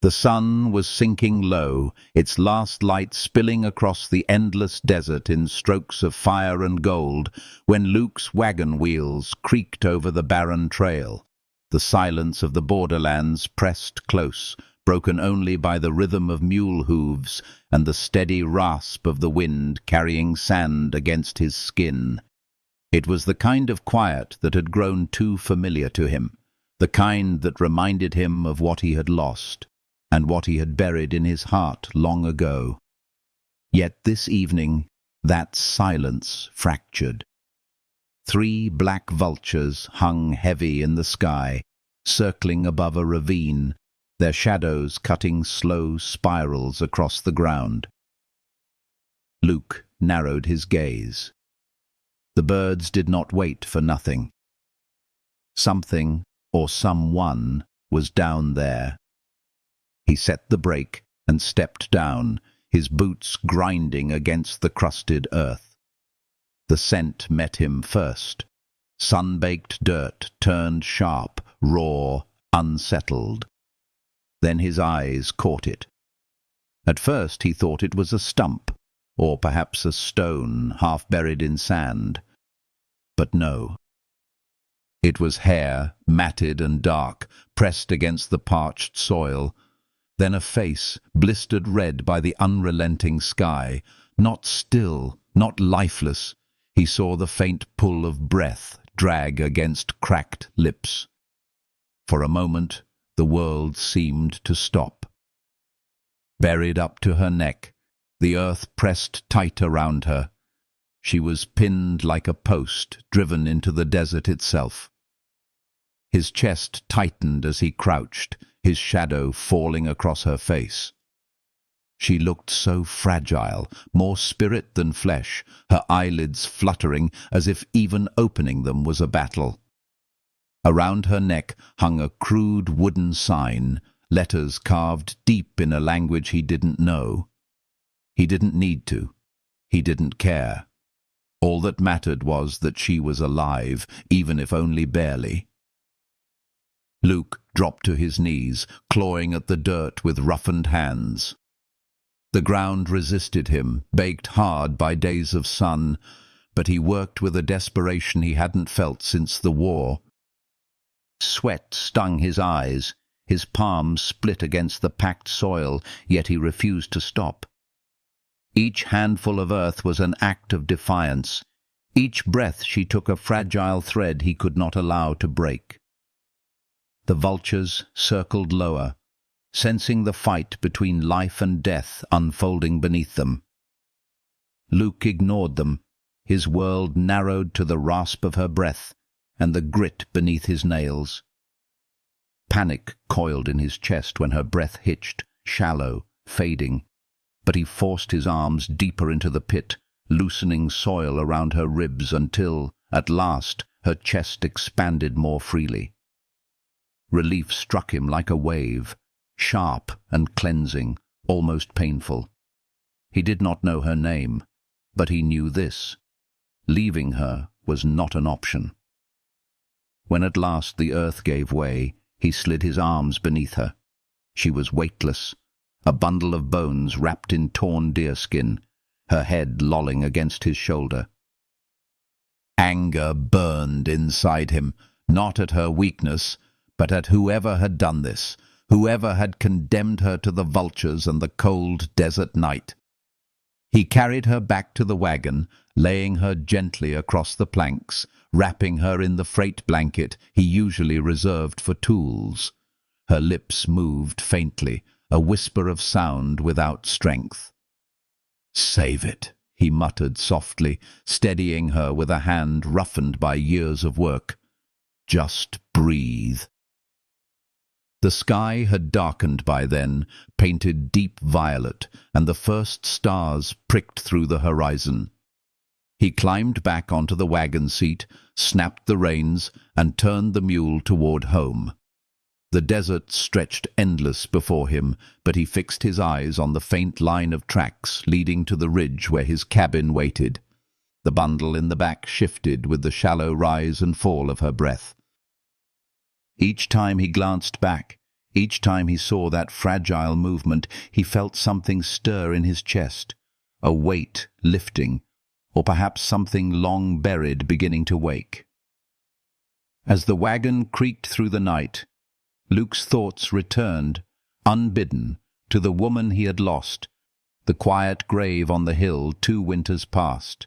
The sun was sinking low, its last light spilling across the endless desert in strokes of fire and gold, when Luke's wagon wheels creaked over the barren trail. The silence of the borderlands pressed close, broken only by the rhythm of mule hooves and the steady rasp of the wind carrying sand against his skin. It was the kind of quiet that had grown too familiar to him, the kind that reminded him of what he had lost, and what he had buried in his heart long ago. Yet this evening, that silence fractured. 3 black vultures hung heavy in the sky, circling above a ravine, their shadows cutting slow spirals across the ground. Luke narrowed his gaze. The birds did not wait for nothing. Something, or someone, was down there. He set the brake and stepped down, his boots grinding against the crusted earth. The scent met him first. Sun-baked dirt turned sharp, raw, unsettled. Then his eyes caught it. At first he thought it was a stump, or perhaps a stone half buried in sand. But no. It was hair, matted and dark, pressed against the parched soil. Then a face, blistered red by the unrelenting sky, not still, not lifeless. He saw the faint pull of breath drag against cracked lips. For a moment, the world seemed to stop. Buried up to her neck, the earth pressed tight around her. She was pinned like a post driven into the desert itself. His chest tightened as he crouched, his shadow falling across her face. She looked so fragile, more spirit than flesh, her eyelids fluttering as if even opening them was a battle. Around her neck hung a crude wooden sign, letters carved deep in a language he didn't know. He didn't need to. He didn't care. All that mattered was that she was alive, even if only barely. Luke dropped to his knees, clawing at the dirt with roughened hands. The ground resisted him, baked hard by days of sun, but he worked with a desperation he hadn't felt since the war. Sweat stung his eyes, his palms split against the packed soil, yet he refused to stop. Each handful of earth was an act of defiance. Each breath she took a fragile thread he could not allow to break. The vultures circled lower, sensing the fight between life and death unfolding beneath them. Luke ignored them, his world narrowed to the rasp of her breath and the grit beneath his nails. Panic coiled in his chest when her breath hitched, shallow, fading, but he forced his arms deeper into the pit, loosening soil around her ribs until, at last, her chest expanded more freely. Relief struck him like a wave, sharp and cleansing, almost painful. He did not know her name, but he knew this. Leaving her was not an option. When at last the earth gave way, he slid his arms beneath her. She was weightless, a bundle of bones wrapped in torn deerskin, her head lolling against his shoulder. Anger burned inside him, not at her weakness, but at whoever had done this, whoever had condemned her to the vultures and the cold desert night. He carried her back to the wagon, laying her gently across the planks, wrapping her in the freight blanket he usually reserved for tools. Her lips moved faintly, a whisper of sound without strength. "Save it," he muttered softly, steadying her with a hand roughened by years of work. "Just breathe." The sky had darkened by then, painted deep violet, and the first stars pricked through the horizon. He climbed back onto the wagon seat, snapped the reins, and turned the mule toward home. The desert stretched endless before him, but he fixed his eyes on the faint line of tracks leading to the ridge where his cabin waited. The bundle in the back shifted with the shallow rise and fall of her breath. Each time he glanced back, Each time he saw that fragile movement, he felt something stir in his chest, a weight lifting, or perhaps something long buried beginning to wake. As the wagon creaked through the night, Luke's thoughts returned, unbidden, to the woman he had lost, the quiet grave on the hill 2 winters past.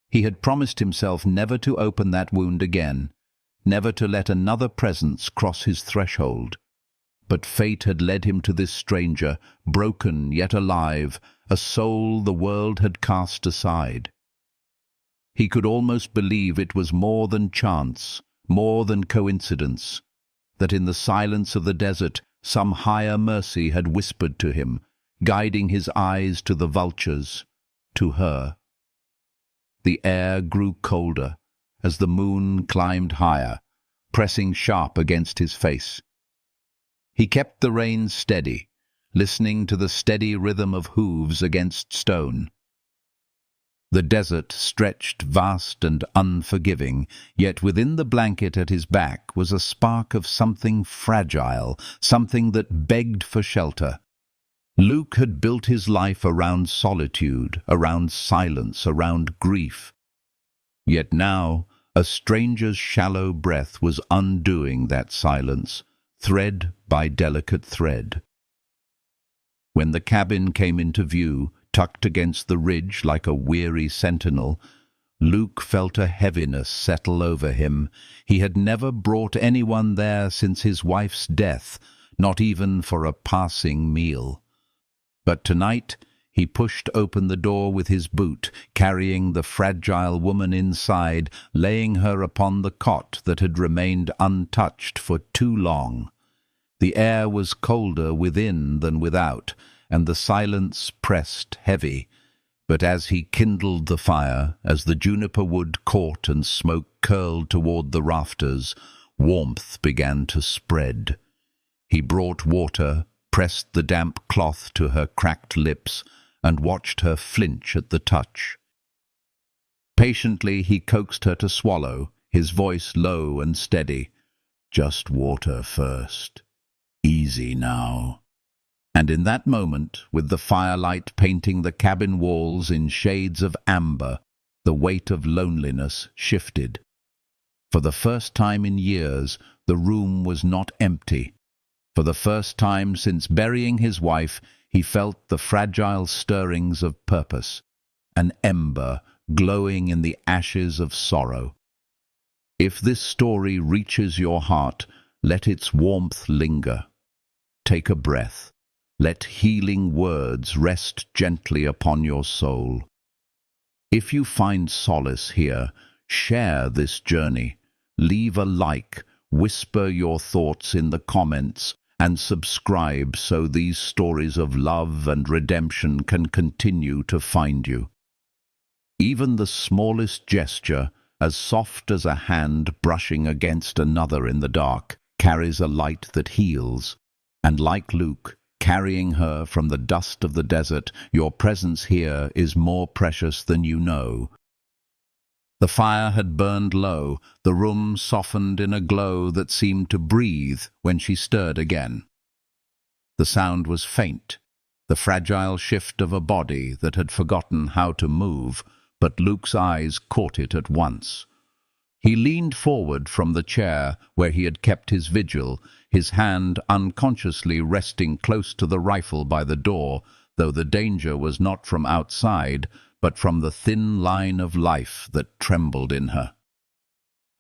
He had promised himself never to open that wound again, never to let another presence cross his threshold. But fate had led him to this stranger, broken yet alive, a soul the world had cast aside. He could almost believe it was more than chance, more than coincidence, that in the silence of the desert some higher mercy had whispered to him, guiding his eyes to the vultures, to her. The air grew colder as the moon climbed higher, pressing sharp against his face. He kept the reins steady, listening to the steady rhythm of hooves against stone. The desert stretched vast and unforgiving, yet within the blanket at his back was a spark of something fragile, something that begged for shelter. Luke had built his life around solitude, around silence, around grief. Yet now a stranger's shallow breath was undoing that silence, thread by delicate thread. When the cabin came into view, tucked against the ridge like a weary sentinel, Luke felt a heaviness settle over him. He had never brought anyone there since his wife's death, not even for a passing meal. But tonight he pushed open the door with his boot, carrying the fragile woman inside, laying her upon the cot that had remained untouched for too long. The air was colder within than without, and the silence pressed heavy. But as he kindled the fire, as the juniper wood caught and smoke curled toward the rafters, warmth began to spread. He brought water, pressed the damp cloth to her cracked lips, and watched her flinch at the touch. Patiently he coaxed her to swallow, his voice low and steady. "Just water first. Easy now." And in that moment, with the firelight painting the cabin walls in shades of amber, the weight of loneliness shifted. For the first time in years, the room was not empty. For the first time since burying his wife, he felt the fragile stirrings of purpose, an ember glowing in the ashes of sorrow. If this story reaches your heart, let its warmth linger. Take a breath. Let healing words rest gently upon your soul. If you find solace here, share this journey. Leave a like, whisper your thoughts in the comments, and subscribe so these stories of love and redemption can continue to find you. Even the smallest gesture, as soft as a hand brushing against another in the dark, carries a light that heals. And like Luke, carrying her from the dust of the desert, your presence here is more precious than you know. The fire had burned low, the room softened in a glow that seemed to breathe when she stirred again. The sound was faint, the fragile shift of a body that had forgotten how to move, but Luke's eyes caught it at once. He leaned forward from the chair where he had kept his vigil, his hand unconsciously resting close to the rifle by the door, though the danger was not from outside, but from the thin line of life that trembled in her.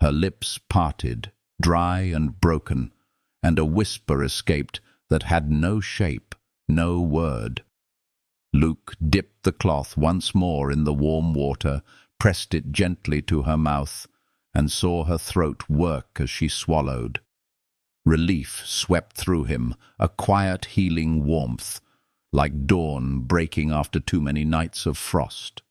Her lips parted, dry and broken, and a whisper escaped that had no shape, no word. Luke dipped the cloth once more in the warm water, pressed it gently to her mouth, and saw her throat work as she swallowed. Relief swept through him, a quiet healing warmth, like dawn breaking after too many nights of frost.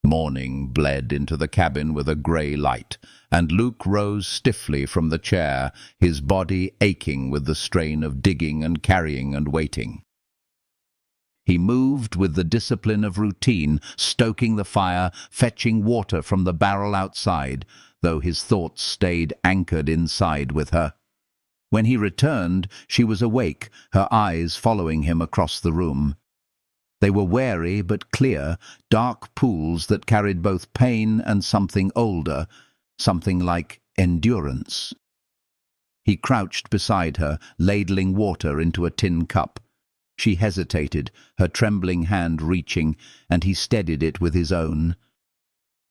Morning bled into the cabin with a grey light, and Luke rose stiffly from the chair, his body aching with the strain of digging and carrying and waiting. He moved with the discipline of routine, stoking the fire, fetching water from the barrel outside, though his thoughts stayed anchored inside with her. When he returned, she was awake, her eyes following him across the room. They were wary but clear, dark pools that carried both pain and something older, something like endurance. He crouched beside her, ladling water into a tin cup. She hesitated, her trembling hand reaching, and he steadied it with his own.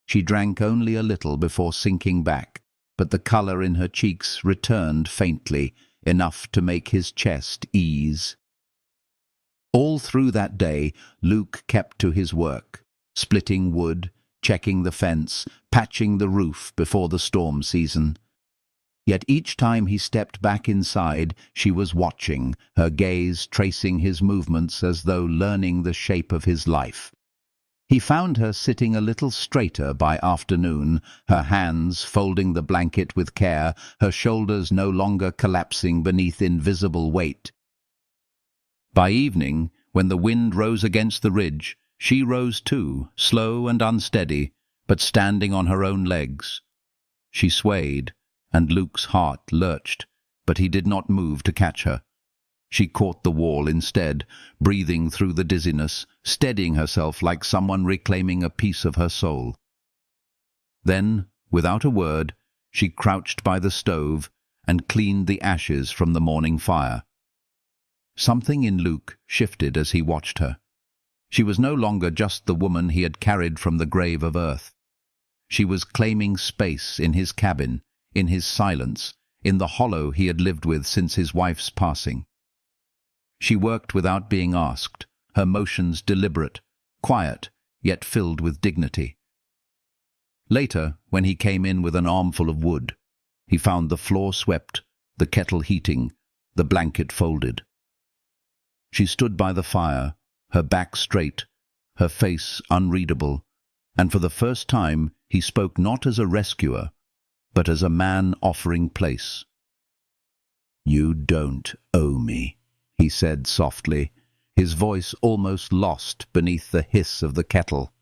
She drank only a little before sinking back, but the colour in her cheeks returned faintly, enough to make his chest ease. All through that day, Luke kept to his work, splitting wood, checking the fence, patching the roof before the storm season. Yet each time he stepped back inside, she was watching, her gaze tracing his movements as though learning the shape of his life. He found her sitting a little straighter by afternoon, her hands folding the blanket with care, her shoulders no longer collapsing beneath invisible weight. By evening, when the wind rose against the ridge, she rose too, slow and unsteady, but standing on her own legs. She swayed, and Luke's heart lurched, but he did not move to catch her. She caught the wall instead, breathing through the dizziness, steadying herself like someone reclaiming a piece of her soul. Then, without a word, she crouched by the stove and cleaned the ashes from the morning fire. Something in Luke shifted as he watched her. She was no longer just the woman he had carried from the grave of earth. She was claiming space in his cabin, in his silence, in the hollow he had lived with since his wife's passing. She worked without being asked, her motions deliberate, quiet, yet filled with dignity. Later, when he came in with an armful of wood, he found the floor swept, the kettle heating, the blanket folded. She stood by the fire, her back straight, her face unreadable, and for the first time he spoke not as a rescuer, but as a man offering place. "You don't owe me," he said softly, his voice almost lost beneath the hiss of the kettle.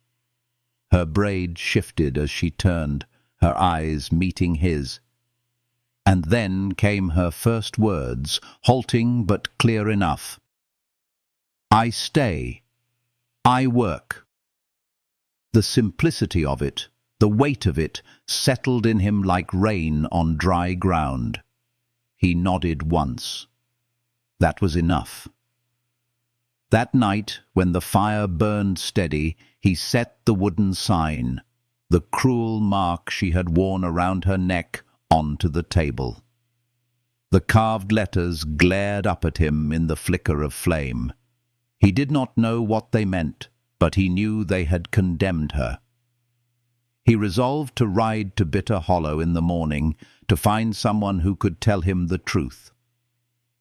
Her braid shifted as she turned, her eyes meeting his. And then came her first words, halting but clear enough. "I stay. I work." The simplicity of it, the weight of it, settled in him like rain on dry ground. He nodded once. That was enough. That night, when the fire burned steady, he set the wooden sign, the cruel mark she had worn around her neck, onto the table. The carved letters glared up at him in the flicker of flame. He did not know what they meant, but he knew they had condemned her. He resolved to ride to Bitter Hollow in the morning, to find someone who could tell him the truth.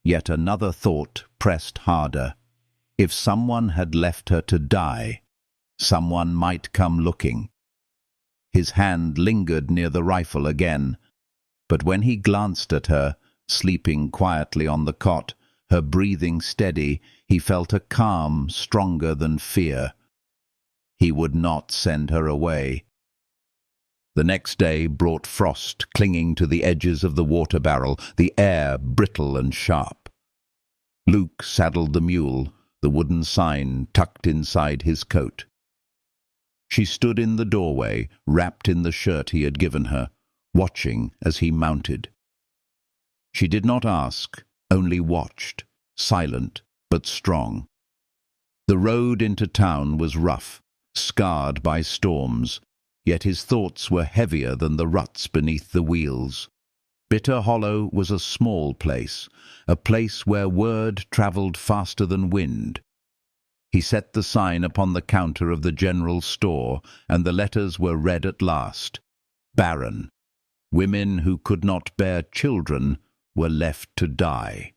Yet another thought pressed harder. If someone had left her to die, someone might come looking. His hand lingered near the rifle again, but when he glanced at her, sleeping quietly on the cot, her breathing steady, he felt a calm stronger than fear. He would not send her away. The next day brought frost clinging to the edges of the water barrel, the air brittle and sharp. Luke saddled the mule, the wooden sign tucked inside his coat. She stood in the doorway, wrapped in the shirt he had given her, watching as he mounted. She did not ask, only watched, silent but strong. The road into town was rough, scarred by storms, yet his thoughts were heavier than the ruts beneath the wheels. Bitter Hollow was a small place, a place where word travelled faster than wind. He set the sign upon the counter of the general store, and the letters were read at last. Barren. Women who could not bear children were left to die.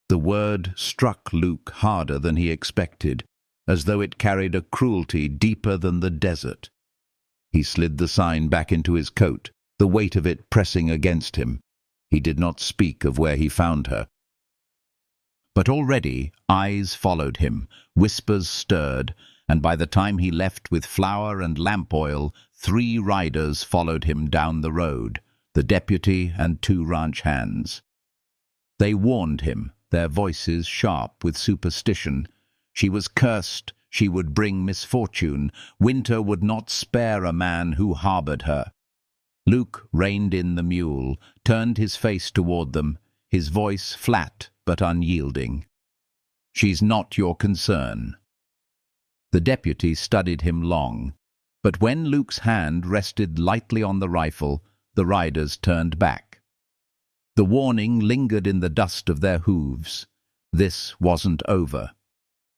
The word struck Luke harder than he expected, as though it carried a cruelty deeper than the desert. He slid the sign back into his coat, the weight of it pressing against him. He did not speak of where he found her. But already eyes followed him, whispers stirred, and by the time he left with flour and lamp oil, 3 riders followed him down the road, the deputy and 2 ranch hands. They warned him, their voices sharp with superstition. She was cursed, she would bring misfortune. Winter would not spare a man who harbored her. Luke reined in the mule, turned his face toward them, his voice flat but unyielding. "She's not your concern." The deputy studied him long, but when Luke's hand rested lightly on the rifle, the riders turned back. The warning lingered in the dust of their hooves. This wasn't over.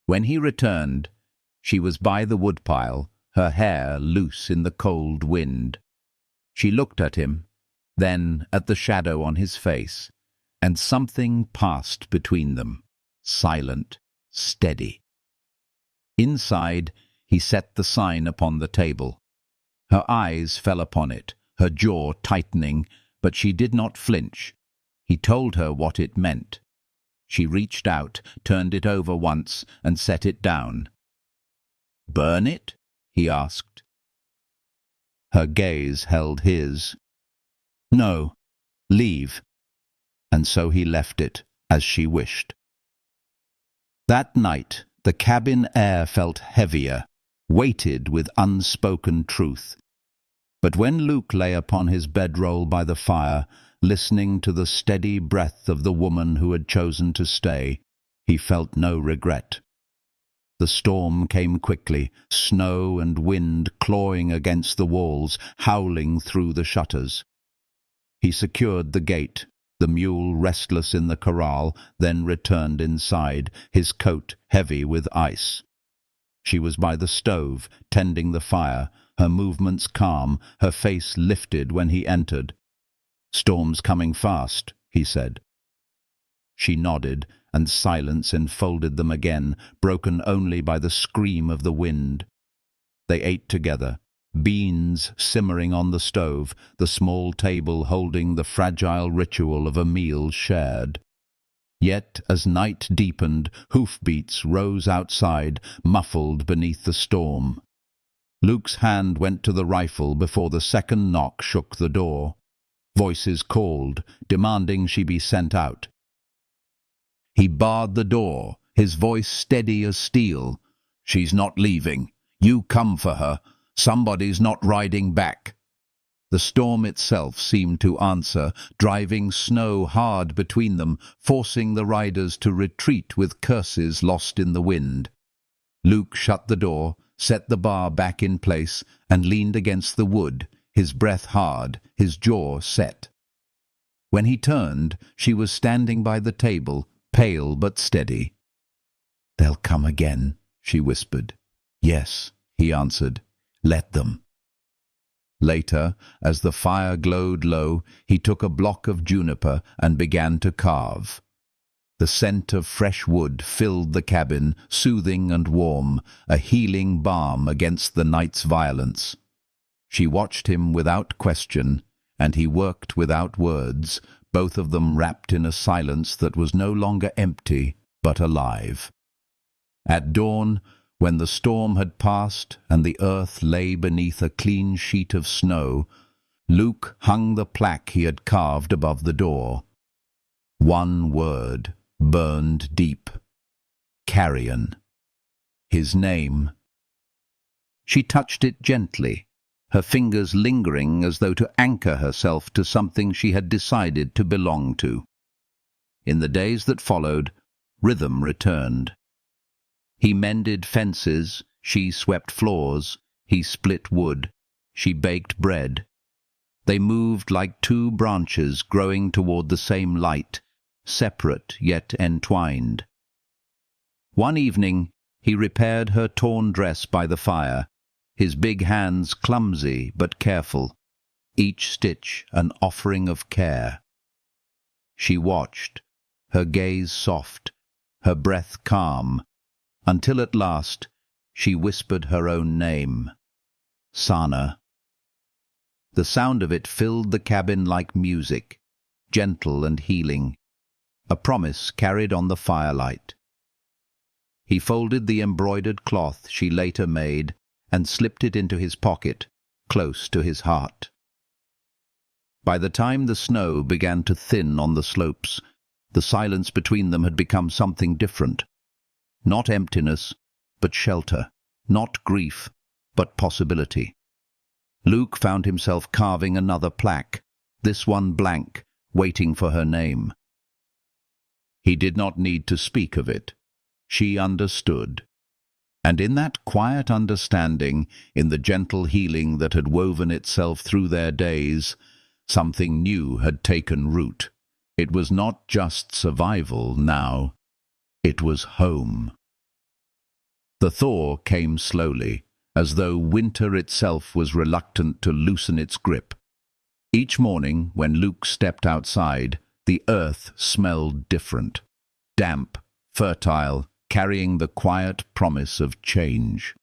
When he returned, she was by the woodpile, her hair loose in the cold wind. She looked at him, then at the shadow on his face, and something passed between them, silent, steady. Inside, he set the sign upon the table. Her eyes fell upon it, her jaw tightening, but she did not flinch. He told her what it meant. She reached out, turned it over once, and set it down. "Burn it?" he asked. Her gaze held his. "No, leave." And so he left it, as she wished. That night, the cabin air felt heavier, weighted with unspoken truth. But when Luke lay upon his bedroll by the fire, listening to the steady breath of the woman who had chosen to stay, he felt no regret. The storm came quickly, snow and wind clawing against the walls, howling through the shutters. He secured the gate, the mule restless in the corral, then returned inside, his coat heavy with ice. She was by the stove, tending the fire, her movements calm, her face lifted when he entered. "Storm's coming fast," he said. She nodded, and silence enfolded them again, broken only by the scream of the wind. They ate together, beans simmering on the stove, the small table holding the fragile ritual of a meal shared. Yet, as night deepened, hoofbeats rose outside, muffled beneath the storm. Luke's hand went to the rifle before the second knock shook the door. Voices called, demanding she be sent out. He barred the door, his voice steady as steel. "She's not leaving. You come for her. Somebody's not riding back." The storm itself seemed to answer, driving snow hard between them, forcing the riders to retreat with curses lost in the wind. Luke shut the door, set the bar back in place, and leaned against the wood, his breath hard, his jaw set. When he turned, she was standing by the table, pale but steady. "They'll come again," she whispered. "Yes," he answered. "Let them." Later, as the fire glowed low, he took a block of juniper and began to carve. The scent of fresh wood filled the cabin, soothing and warm, a healing balm against the night's violence. She watched him without question, and he worked without words, both of them wrapped in a silence that was no longer empty, but alive. At dawn, when the storm had passed and the earth lay beneath a clean sheet of snow, Luke hung the plaque he had carved above the door. One word burned deep. Carrion. His name. She touched it gently, her fingers lingering as though to anchor herself to something she had decided to belong to. In the days that followed, rhythm returned. He mended fences, she swept floors, he split wood, she baked bread. They moved like two branches growing toward the same light, separate yet entwined. One evening, he repaired her torn dress by the fire, his big hands clumsy but careful, each stitch an offering of care. She watched, her gaze soft, her breath calm, until at last she whispered her own name, Sana. The sound of it filled the cabin like music, gentle and healing, a promise carried on the firelight. He folded the embroidered cloth she later made and slipped it into his pocket, close to his heart. By the time the snow began to thin on the slopes, The silence between them had become something different. Not emptiness, but shelter. Not grief, but possibility. Luke found himself carving another plaque, this one blank, waiting for her name. He did not need to speak of it. She understood. And in that quiet understanding, in the gentle healing that had woven itself through their days, something new had taken root. It was not just survival now. It was home. The thaw came slowly, as though winter itself was reluctant to loosen its grip. Each morning, when Luke stepped outside, the earth smelled different. Damp, fertile, carrying the quiet promise of change.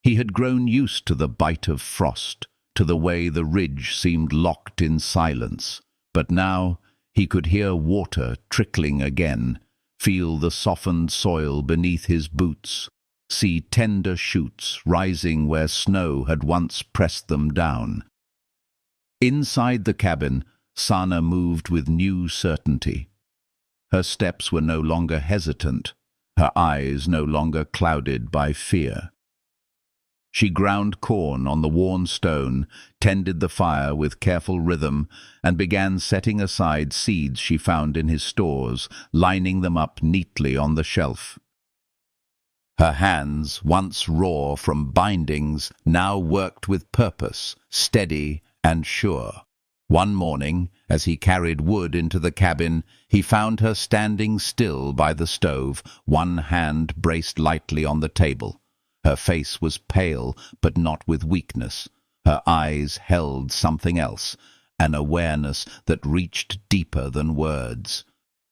He had grown used to the bite of frost, to the way the ridge seemed locked in silence, but now he could hear water trickling again, feel the softened soil beneath his boots, see tender shoots rising where snow had once pressed them down. Inside the cabin, Sana moved with new certainty. Her steps were no longer hesitant, her eyes no longer clouded by fear. She ground corn on the worn stone, tended the fire with careful rhythm, and began setting aside seeds she found in his stores, lining them up neatly on the shelf. Her hands, once raw from bindings, now worked with purpose, steady and sure. One morning, as he carried wood into the cabin, he found her standing still by the stove, one hand braced lightly on the table. Her face was pale, but not with weakness. Her eyes held something else, an awareness that reached deeper than words.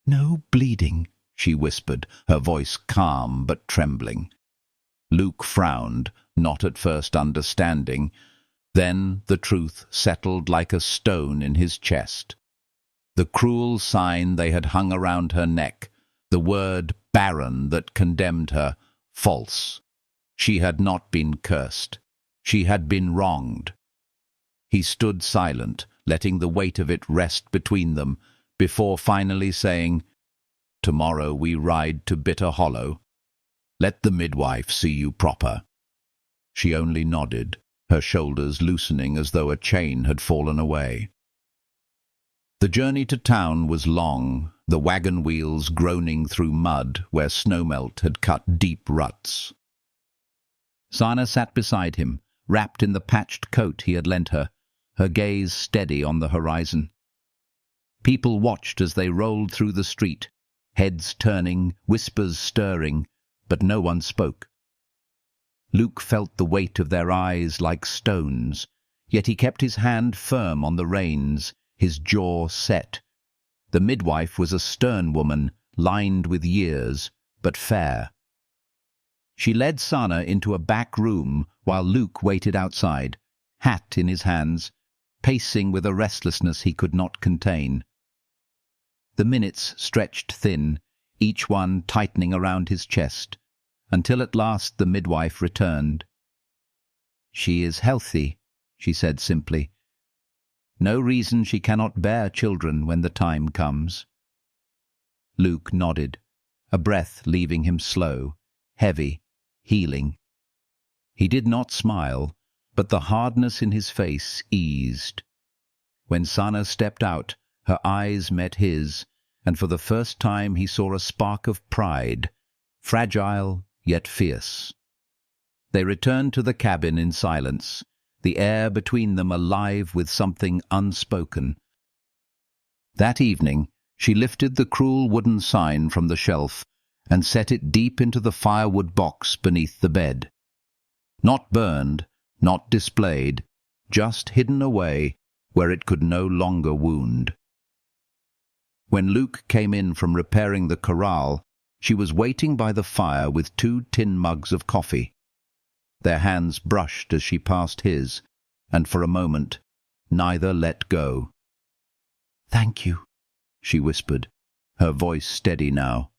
"No bleeding," she whispered, her voice calm but trembling. Luke frowned, not at first understanding. Then the truth settled like a stone in his chest. The cruel sign they had hung around her neck, the word Barren that condemned her, false. She had not been cursed. She had been wronged. He stood silent, letting the weight of it rest between them, before finally saying, "Tomorrow we ride to Bitter Hollow. Let the midwife see you proper." She only nodded, her shoulders loosening as though a chain had fallen away. The journey to town was long, the wagon wheels groaning through mud where snowmelt had cut deep ruts. Sana sat beside him, wrapped in the patched coat he had lent her, her gaze steady on the horizon. People watched as they rolled through the street, heads turning, whispers stirring, but no one spoke. Luke felt the weight of their eyes like stones, yet he kept his hand firm on the reins, his jaw set. The midwife was a stern woman, lined with years, but fair. She led Sana into a back room while Luke waited outside, hat in his hands, pacing with a restlessness he could not contain. The minutes stretched thin, each one tightening around his chest, until at last the midwife returned. "She is healthy," she said simply. "No reason she cannot bear children when the time comes." Luke nodded, a breath leaving him slow, heavy, healing. He did not smile, but the hardness in his face eased. When Sana stepped out, her eyes met his, and for the first time he saw a spark of pride, fragile yet fierce. They returned to the cabin in silence, the air between them alive with something unspoken. That evening, she lifted the cruel wooden sign from the shelf and set it deep into the firewood box beneath the bed. Not burned, not displayed, just hidden away where it could no longer wound. When Luke came in from repairing the corral, she was waiting by the fire with 2 tin mugs of coffee. Their hands brushed as she passed his, and for a moment, neither let go. "Thank you," she whispered, her voice steady now.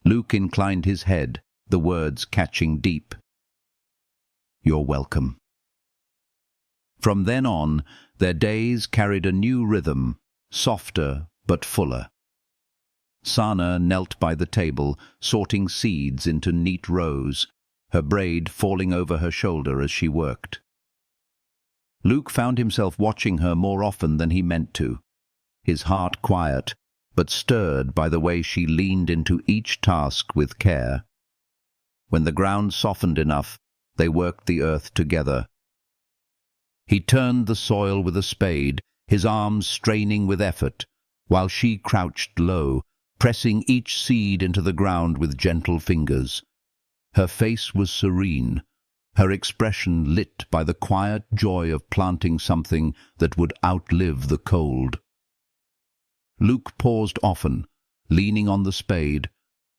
Luke inclined his head, the words catching deep. "You're welcome." From then on, their days carried a new rhythm, softer but fuller. Sana knelt by the table, sorting seeds into neat rows, her braid falling over her shoulder as she worked. Luke found himself watching her more often than he meant to, his heart quiet, but stirred by the way she leaned into each task with care. When the ground softened enough, they worked the earth together. He turned the soil with a spade, his arms straining with effort, while she crouched low, pressing each seed into the ground with gentle fingers. Her face was serene, her expression lit by the quiet joy of planting something that would outlive the cold. Luke paused often, leaning on the spade,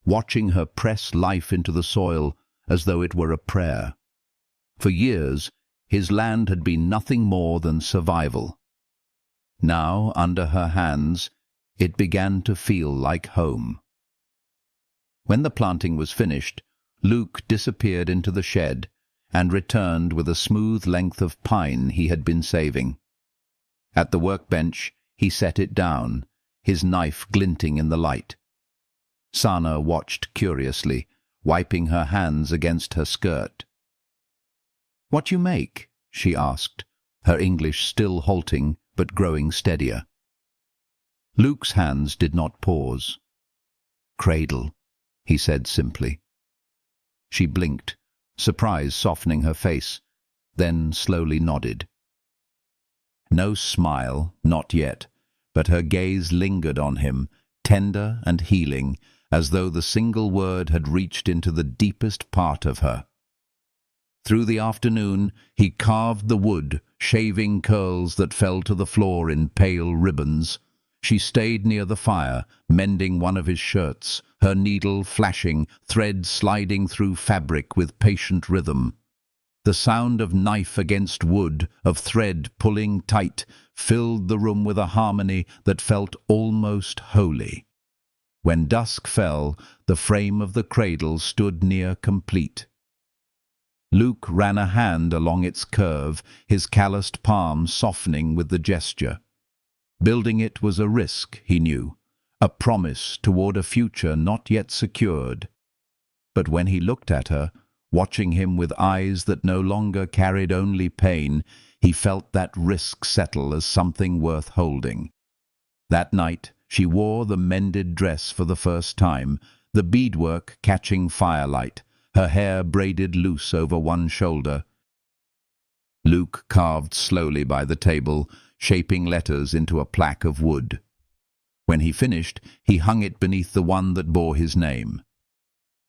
watching her press life into the soil as though it were a prayer. For years, his land had been nothing more than survival. Now, under her hands, it began to feel like home. When the planting was finished, Luke disappeared into the shed and returned with a smooth length of pine he had been saving. At the workbench, he set it down, his knife glinting in the light. Sana watched curiously, wiping her hands against her skirt. "What you make?" she asked, her English still halting but growing steadier. Luke's hands did not pause. "Cradle," he said simply. She blinked, surprise softening her face, then slowly nodded. No smile, not yet, but her gaze lingered on him, tender and healing, as though the single word had reached into the deepest part of her. Through the afternoon, he carved the wood, shaving curls that fell to the floor in pale ribbons. She stayed near the fire, mending one of his shirts, her needle flashing, thread sliding through fabric with patient rhythm. The sound of knife against wood, of thread pulling tight, filled the room with a harmony that felt almost holy. When dusk fell, the frame of the cradle stood near complete. Luke ran a hand along its curve, his calloused palm softening with the gesture. Building it was a risk, he knew, a promise toward a future not yet secured. But when he looked at her, watching him with eyes that no longer carried only pain, he felt that risk settle as something worth holding. That night, she wore the mended dress for the first time, the beadwork catching firelight, her hair braided loose over one shoulder. Luke carved slowly by the table, shaping letters into a plaque of wood. When he finished, he hung it beneath the one that bore his name.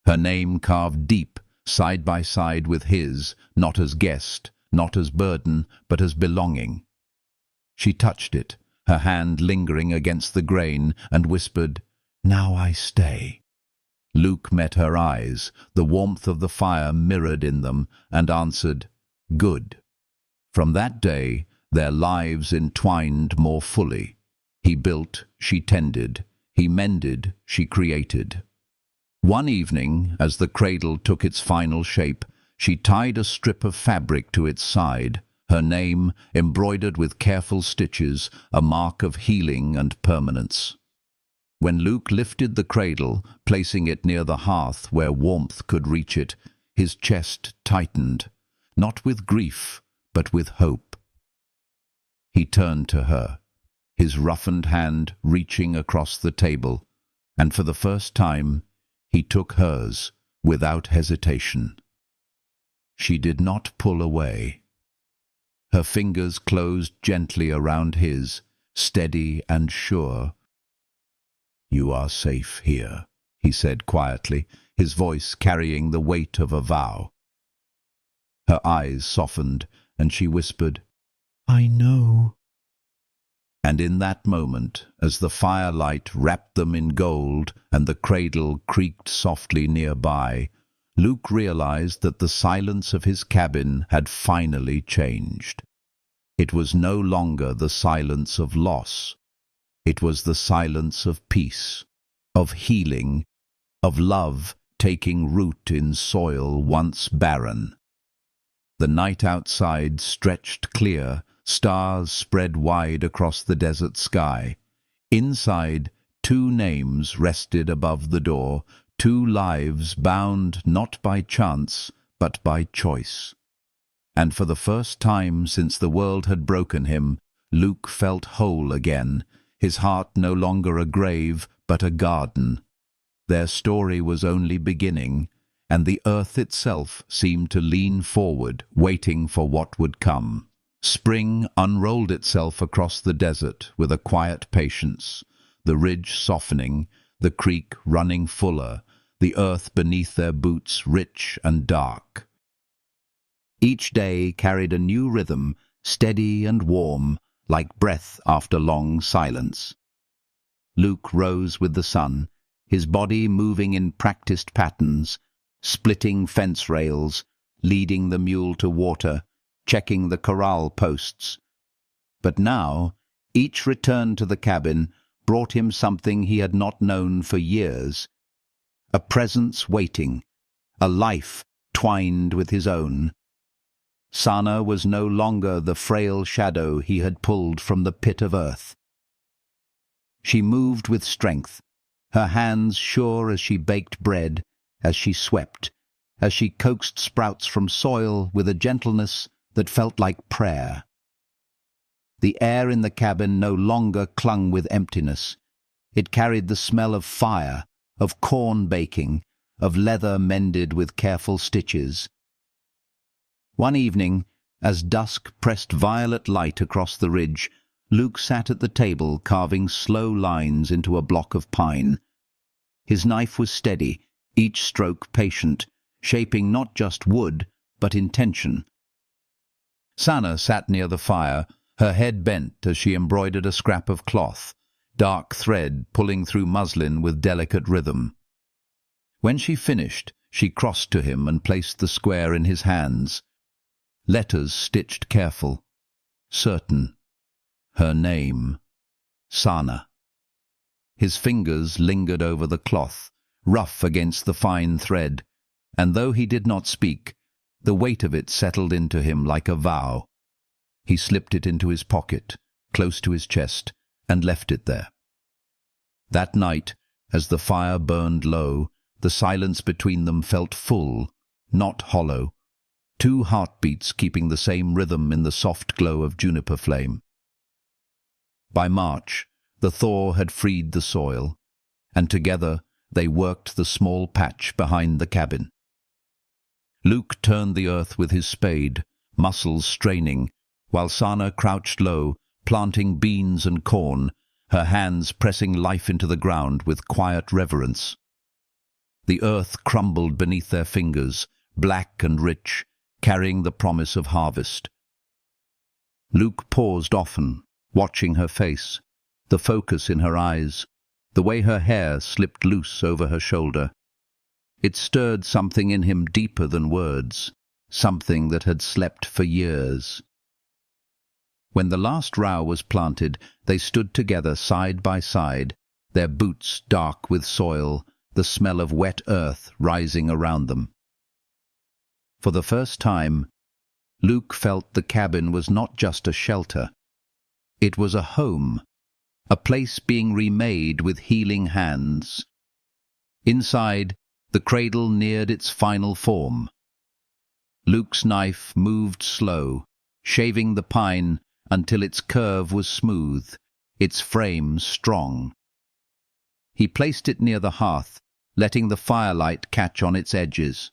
Her name carved deep, side by side with his, not as guest, not as burden, but as belonging. She touched it, her hand lingering against the grain, and whispered, "Now I stay." Luke met her eyes, the warmth of the fire mirrored in them, and answered, "Good." From that day, their lives entwined more fully. He built, she tended. He mended, she created. One evening, as the cradle took its final shape, she tied a strip of fabric to its side, her name embroidered with careful stitches, a mark of healing and permanence. When Luke lifted the cradle, placing it near the hearth where warmth could reach it, his chest tightened, not with grief, but with hope. He turned to her, his roughened hand reaching across the table, and for the first time he took hers without hesitation. She did not pull away. Her fingers closed gently around his, steady and sure. "You are safe here," he said quietly, his voice carrying the weight of a vow. Her eyes softened, and she whispered, "I know." And in that moment, as the firelight wrapped them in gold and the cradle creaked softly nearby, Luke realized that the silence of his cabin had finally changed. It was no longer the silence of loss. It was the silence of peace, of healing, of love taking root in soil once barren. The night outside stretched clear, stars spread wide across the desert sky. Inside, Two names rested above the door, two lives bound not by chance, but by choice. And for the first time since the world had broken him, Luke felt whole again, his heart no longer a grave, but a garden. Their story was only beginning, and the earth itself seemed to lean forward, waiting for what would come. Spring unrolled itself across the desert with a quiet patience, the ridge softening, the creek running fuller, the earth beneath their boots rich and dark. Each day carried a new rhythm, steady and warm, like breath after long silence. Luke rose with the sun, his body moving in practiced patterns, splitting fence rails, leading the mule to water, checking the corral posts. But now, each return to the cabin brought him something he had not known for years. A presence waiting, a life twined with his own. Sana was no longer the frail shadow he had pulled from the pit of earth. She moved with strength, her hands sure as she baked bread, as she swept, as she coaxed sprouts from soil with a gentleness that felt like prayer. The air in the cabin no longer clung with emptiness. It carried the smell of fire, of corn baking, of leather mended with careful stitches. One evening, as dusk pressed violet light across the ridge, Luke sat at the table carving slow lines into a block of pine. His knife was steady, each stroke patient, shaping not just wood, but intention. Sana sat near the fire, her head bent as she embroidered a scrap of cloth, dark thread pulling through muslin with delicate rhythm. When she finished, she crossed to him and placed the square in his hands. Letters stitched careful, certain. Her name, Sana. His fingers lingered over the cloth, rough against the fine thread, and though he did not speak, the weight of it settled into him like a vow. He slipped it into his pocket, close to his chest, and left it there. That night, as the fire burned low, the silence between them felt full, not hollow, two heartbeats keeping the same rhythm in the soft glow of juniper flame. By March, the thaw had freed the soil, and together they worked the small patch behind the cabin. Luke turned the earth with his spade, muscles straining, while Sana crouched low, planting beans and corn, her hands pressing life into the ground with quiet reverence. The earth crumbled beneath their fingers, black and rich, carrying the promise of harvest. Luke paused often, watching her face, the focus in her eyes, the way her hair slipped loose over her shoulder. It stirred something in him deeper than words, something that had slept for years. When the last row was planted, they stood together side by side, their boots dark with soil, the smell of wet earth rising around them. For the first time, Luke felt the cabin was not just a shelter. It was a home, a place being remade with healing hands. Inside, the cradle neared its final form. Luke's knife moved slow, shaving the pine until its curve was smooth, its frame strong. He placed it near the hearth, letting the firelight catch on its edges.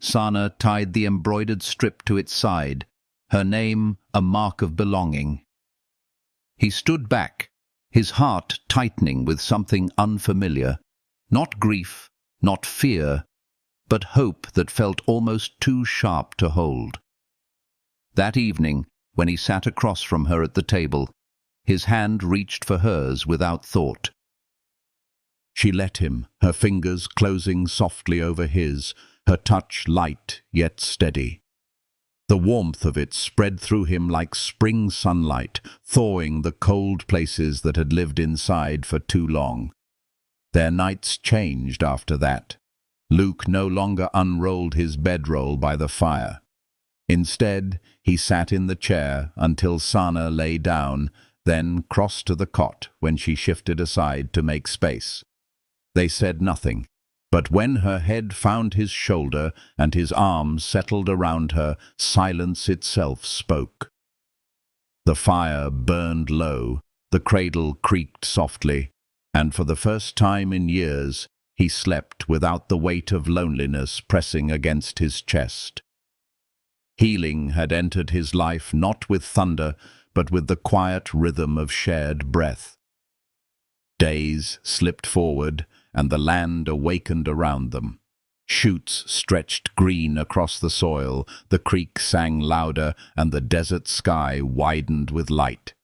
Sana tied the embroidered strip to its side, her name a mark of belonging. He stood back, his heart tightening with something unfamiliar, not grief, not fear, but hope that felt almost too sharp to hold. That evening, when he sat across from her at the table, his hand reached for hers without thought. She let him, her fingers closing softly over his, her touch light yet steady. The warmth of it spread through him like spring sunlight, thawing the cold places that had lived inside for too long. Their nights changed after that. Luke no longer unrolled his bedroll by the fire. Instead, he sat in the chair until Sana lay down, then crossed to the cot when she shifted aside to make space. They said nothing, but when her head found his shoulder and his arms settled around her, silence itself spoke. The fire burned low, the cradle creaked softly, and for the first time in years, he slept without the weight of loneliness pressing against his chest. Healing had entered his life not with thunder, but with the quiet rhythm of shared breath. Days slipped forward, and the land awakened around them. Shoots stretched green across the soil, the creek sang louder, and the desert sky widened with light.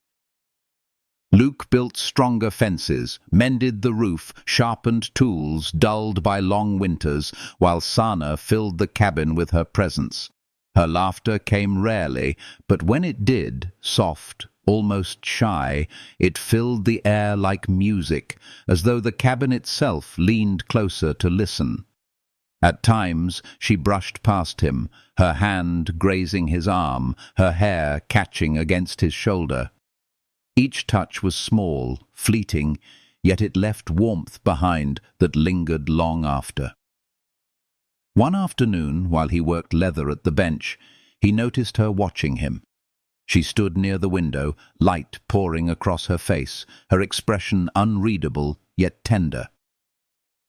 Luke built stronger fences, mended the roof, sharpened tools dulled by long winters, while Sana filled the cabin with her presence. Her laughter came rarely, but when it did, soft, almost shy, it filled the air like music, as though the cabin itself leaned closer to listen. At times she brushed past him, her hand grazing his arm, her hair catching against his shoulder. Each touch was small, fleeting, yet it left warmth behind that lingered long after. One afternoon, while he worked leather at the bench, he noticed her watching him. She stood near the window, light pouring across her face, her expression unreadable yet tender.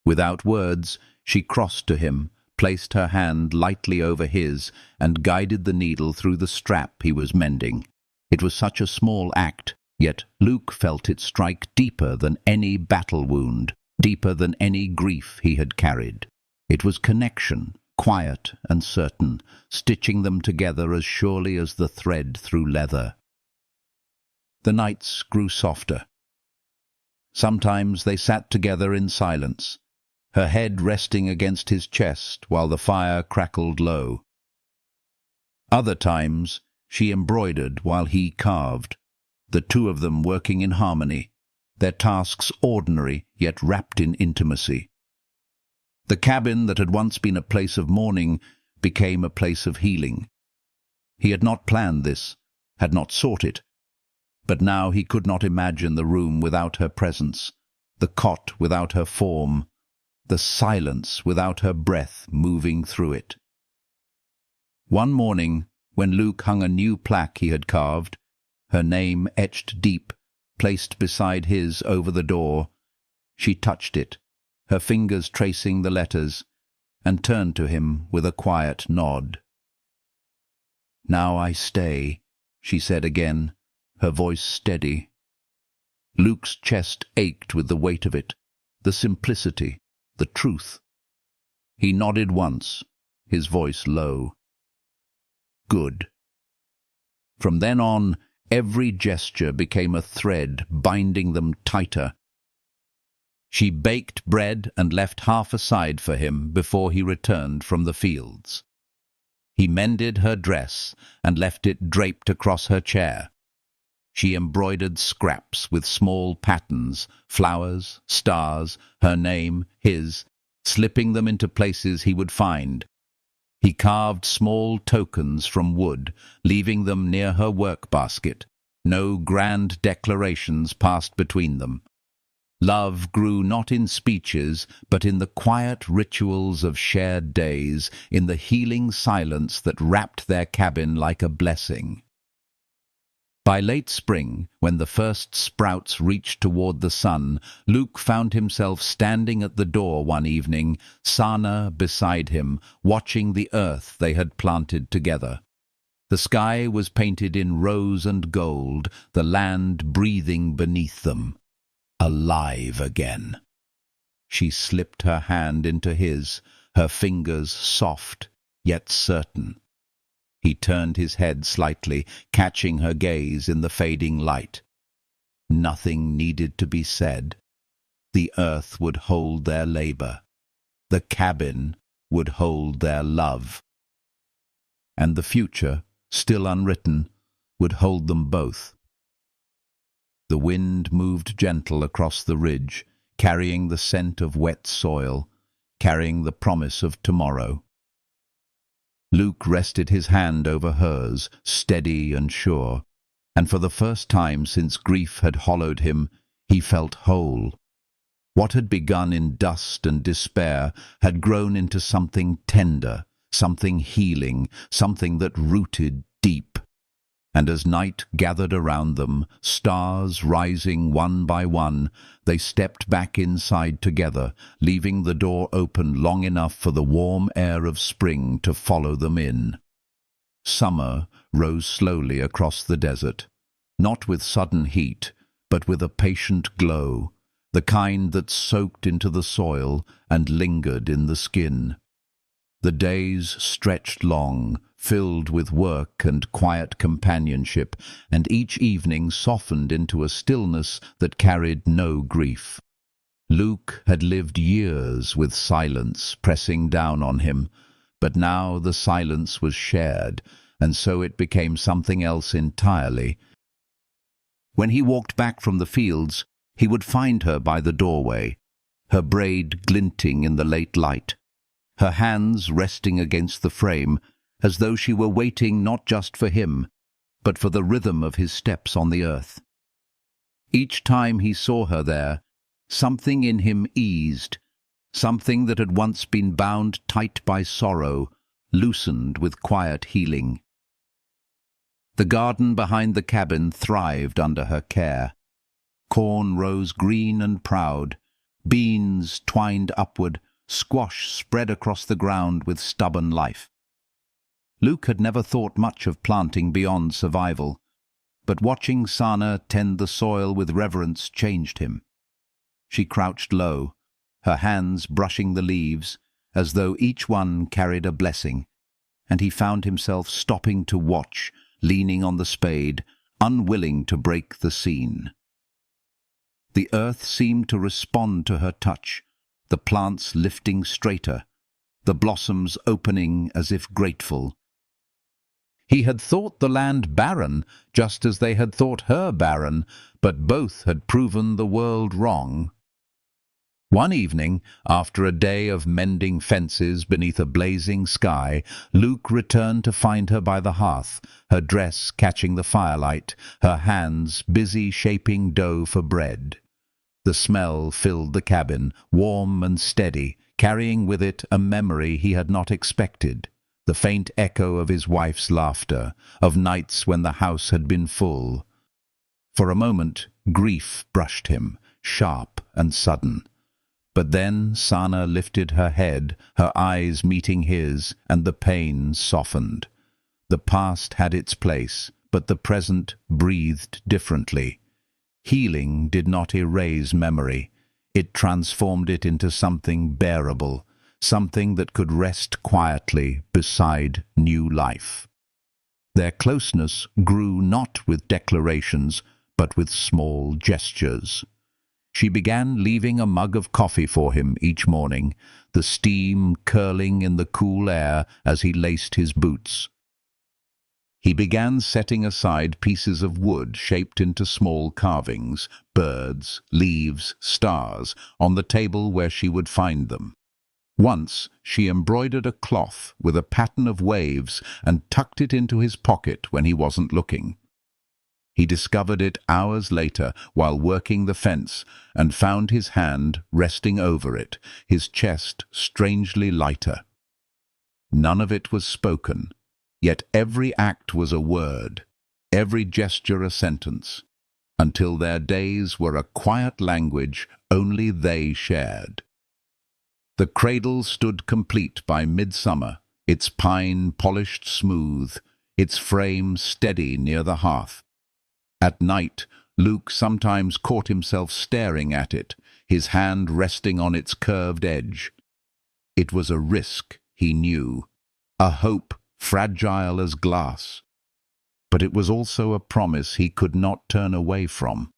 Without words, she crossed to him, placed her hand lightly over his, and guided the needle through the strap he was mending. It was such a small act, yet Luke felt it strike deeper than any battle wound, deeper than any grief he had carried. It was connection, quiet and certain, stitching them together as surely as the thread through leather. The nights grew softer. Sometimes they sat together in silence, her head resting against his chest while the fire crackled low. Other times she embroidered while he carved, the two of them working in harmony, their tasks ordinary yet wrapped in intimacy. The cabin that had once been a place of mourning became a place of healing. He had not planned this, had not sought it, but now he could not imagine the room without her presence, the cot without her form, the silence without her breath moving through it. One morning, when Luke hung a new plaque he had carved, her name etched deep, placed beside his over the door, she touched it, her fingers tracing the letters, and turned to him with a quiet nod. "Now I stay," she said again, her voice steady. Luke's chest ached with the weight of it, the simplicity, the truth. He nodded once, his voice low. "Good." From then on, every gesture became a thread binding them tighter. She baked bread and left half aside for him before he returned from the fields. He mended her dress and left it draped across her chair. She embroidered scraps with small patterns, flowers, stars, her name, his, slipping them into places he would find. He carved small tokens from wood, leaving them near her work basket. No grand declarations passed between them. Love grew not in speeches, but in the quiet rituals of shared days, in the healing silence that wrapped their cabin like a blessing. By late spring, when the first sprouts reached toward the sun, Luke found himself standing at the door one evening, Sana beside him, watching the earth they had planted together. The sky was painted in rose and gold, the land breathing beneath them. Alive again. She slipped her hand into his, her fingers soft, yet certain. He turned his head slightly, catching her gaze in the fading light. Nothing needed to be said. The earth would hold their labor. The cabin would hold their love. And the future, still unwritten, would hold them both. The wind moved gentle across the ridge, carrying the scent of wet soil, carrying the promise of tomorrow. Luke rested his hand over hers, steady and sure, and for the first time since grief had hollowed him, he felt whole. What had begun in dust and despair had grown into something tender, something healing, something that rooted deep. And as night gathered around them, stars rising one by one, they stepped back inside together, leaving the door open long enough for the warm air of spring to follow them in. Summer rose slowly across the desert, not with sudden heat, but with a patient glow, the kind that soaked into the soil and lingered in the skin. The days stretched long, filled with work and quiet companionship, and each evening softened into a stillness that carried no grief. Luke had lived years with silence pressing down on him, but now the silence was shared, and so it became something else entirely. When he walked back from the fields, he would find her by the doorway, her braid glinting in the late light, her hands resting against the frame, as though she were waiting not just for him, but for the rhythm of his steps on the earth. Each time he saw her there, something in him eased, something that had once been bound tight by sorrow, loosened with quiet healing. The garden behind the cabin thrived under her care. Corn rose green and proud, beans twined upward, squash spread across the ground with stubborn life. Luke had never thought much of planting beyond survival, but watching Sana tend the soil with reverence changed him. She crouched low, her hands brushing the leaves, as though each one carried a blessing, and he found himself stopping to watch, leaning on the spade, unwilling to break the scene. The earth seemed to respond to her touch, the plants lifting straighter, the blossoms opening as if grateful. He had thought the land barren, just as they had thought her barren, but both had proven the world wrong. One evening, after a day of mending fences beneath a blazing sky, Luke returned to find her by the hearth, her dress catching the firelight, her hands busy shaping dough for bread. The smell filled the cabin, warm and steady, carrying with it a memory he had not expected, the faint echo of his wife's laughter, of nights when the house had been full. For a moment, grief brushed him, sharp and sudden. But then Sana lifted her head, her eyes meeting his, and the pain softened. The past had its place, but the present breathed differently. Healing did not erase memory. It transformed it into something bearable, something that could rest quietly beside new life. Their closeness grew not with declarations, but with small gestures. She began leaving a mug of coffee for him each morning, the steam curling in the cool air as he laced his boots. He began setting aside pieces of wood shaped into small carvings, birds, leaves, stars, on the table where she would find them. Once she embroidered a cloth with a pattern of waves and tucked it into his pocket when he wasn't looking. He discovered it hours later while working the fence and found his hand resting over it, his chest strangely lighter. None of it was spoken, yet every act was a word, every gesture a sentence, until their days were a quiet language only they shared. The cradle stood complete by midsummer, its pine polished smooth, its frame steady near the hearth. At night, Luke sometimes caught himself staring at it, his hand resting on its curved edge. It was a risk, he knew, a hope fragile as glass. But it was also a promise he could not turn away from.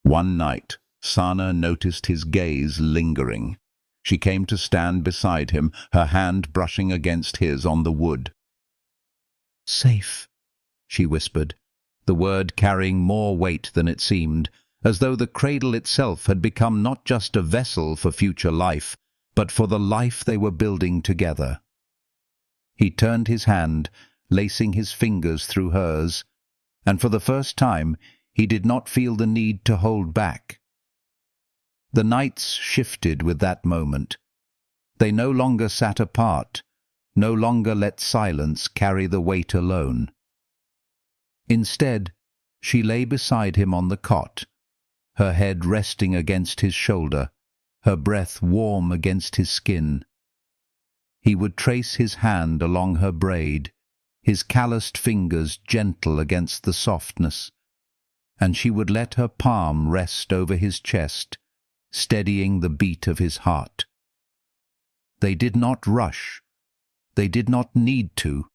One night, Sana noticed his gaze lingering. She came to stand beside him, her hand brushing against his on the wood. "Safe," she whispered, the word carrying more weight than it seemed, as though the cradle itself had become not just a vessel for future life, but for the life they were building together. He turned his hand, lacing his fingers through hers, and for the first time he did not feel the need to hold back. The nights shifted with that moment. They no longer sat apart, no longer let silence carry the weight alone. Instead, she lay beside him on the cot, her head resting against his shoulder, her breath warm against his skin. He would trace his hand along her braid, his calloused fingers gentle against the softness, and she would let her palm rest over his chest, steadying the beat of his heart. They did not rush. They did not need to.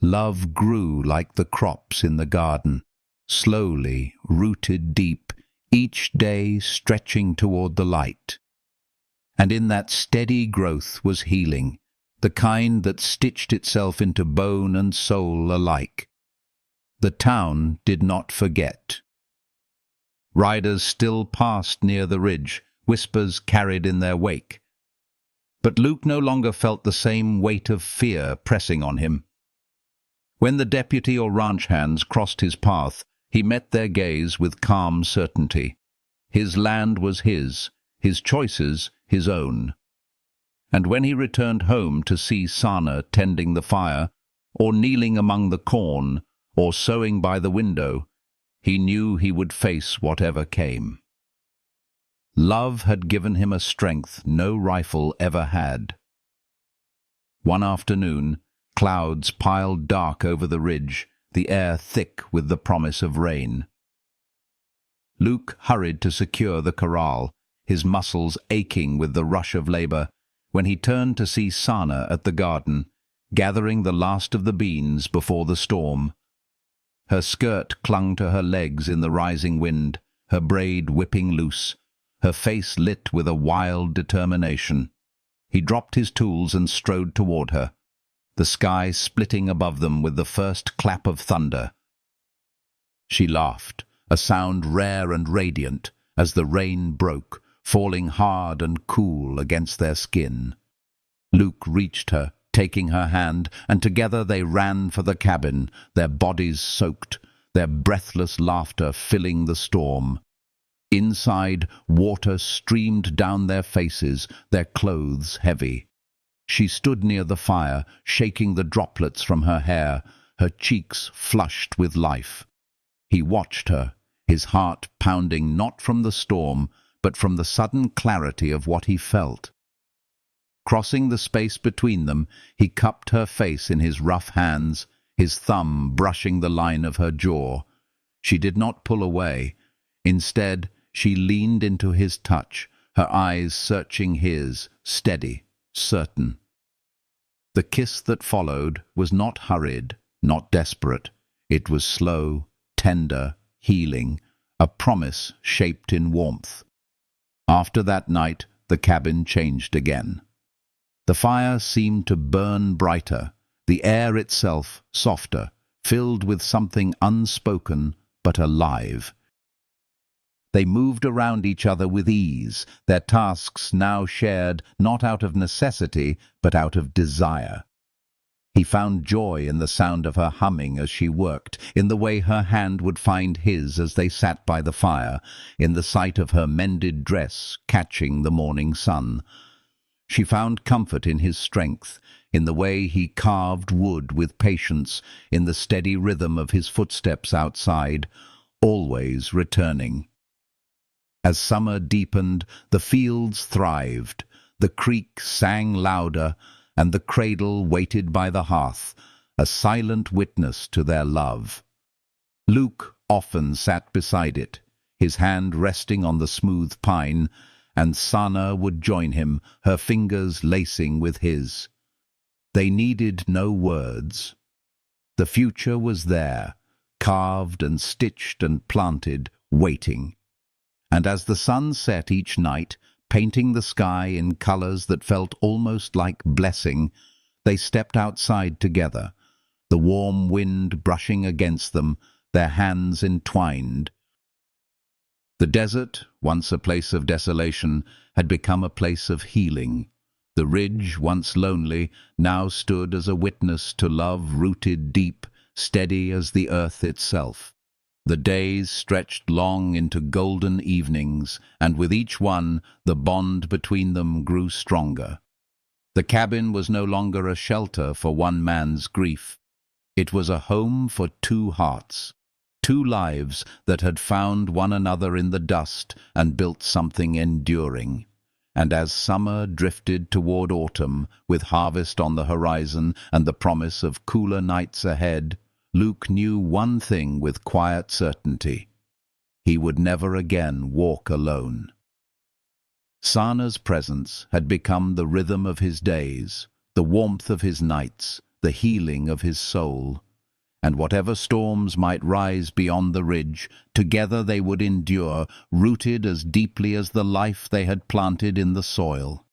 Love grew like the crops in the garden, slowly, rooted deep, each day stretching toward the light. And in that steady growth was healing, the kind that stitched itself into bone and soul alike. The town did not forget. Riders still passed near the ridge, whispers carried in their wake. But Luke no longer felt the same weight of fear pressing on him. When the deputy or ranch hands crossed his path, he met their gaze with calm certainty. His land was his choices his own. And when he returned home to see Sana tending the fire, or kneeling among the corn, or sewing by the window, he knew he would face whatever came. Love had given him a strength no rifle ever had. One afternoon, clouds piled dark over the ridge, the air thick with the promise of rain. Luke hurried to secure the corral, his muscles aching with the rush of labor, when he turned to see Sana at the garden, gathering the last of the beans before the storm. Her skirt clung to her legs in the rising wind, her braid whipping loose, her face lit with a wild determination. He dropped his tools and strode toward her, the sky splitting above them with the first clap of thunder. She laughed, a sound rare and radiant, as the rain broke, falling hard and cool against their skin. Luke reached her, taking her hand, and together they ran for the cabin, their bodies soaked, their breathless laughter filling the storm. Inside, water streamed down their faces, their clothes heavy. She stood near the fire, shaking the droplets from her hair, her cheeks flushed with life. He watched her, his heart pounding not from the storm, but from the sudden clarity of what he felt. Crossing the space between them, he cupped her face in his rough hands, his thumb brushing the line of her jaw. She did not pull away. Instead, she leaned into his touch, her eyes searching his, steady, certain. The kiss that followed was not hurried, not desperate. It was slow, tender, healing, a promise shaped in warmth. After that night, the cabin changed again. The fire seemed to burn brighter, the air itself softer, filled with something unspoken but alive. They moved around each other with ease, their tasks now shared not out of necessity but out of desire. He found joy in the sound of her humming as she worked, in the way her hand would find his as they sat by the fire, in the sight of her mended dress catching the morning sun. She found comfort in his strength, in the way he carved wood with patience, in the steady rhythm of his footsteps outside, always returning. As summer deepened, the fields thrived, the creek sang louder, and the cradle waited by the hearth, a silent witness to their love. Luke often sat beside it, his hand resting on the smooth pine, and Sana would join him, her fingers lacing with his. They needed no words. The future was there, carved and stitched and planted, waiting. And as the sun set each night, painting the sky in colors that felt almost like blessing, they stepped outside together, the warm wind brushing against them, their hands entwined. The desert, once a place of desolation, had become a place of healing. The ridge, once lonely, now stood as a witness to love rooted deep, steady as the earth itself. The days stretched long into golden evenings, and with each one the bond between them grew stronger. The cabin was no longer a shelter for one man's grief. It was a home for two hearts, two lives that had found one another in the dust and built something enduring. And as summer drifted toward autumn, with harvest on the horizon and the promise of cooler nights ahead, Luke knew one thing with quiet certainty. He would never again walk alone. Sana's presence had become the rhythm of his days, the warmth of his nights, the healing of his soul. And whatever storms might rise beyond the ridge, together they would endure, rooted as deeply as the life they had planted in the soil.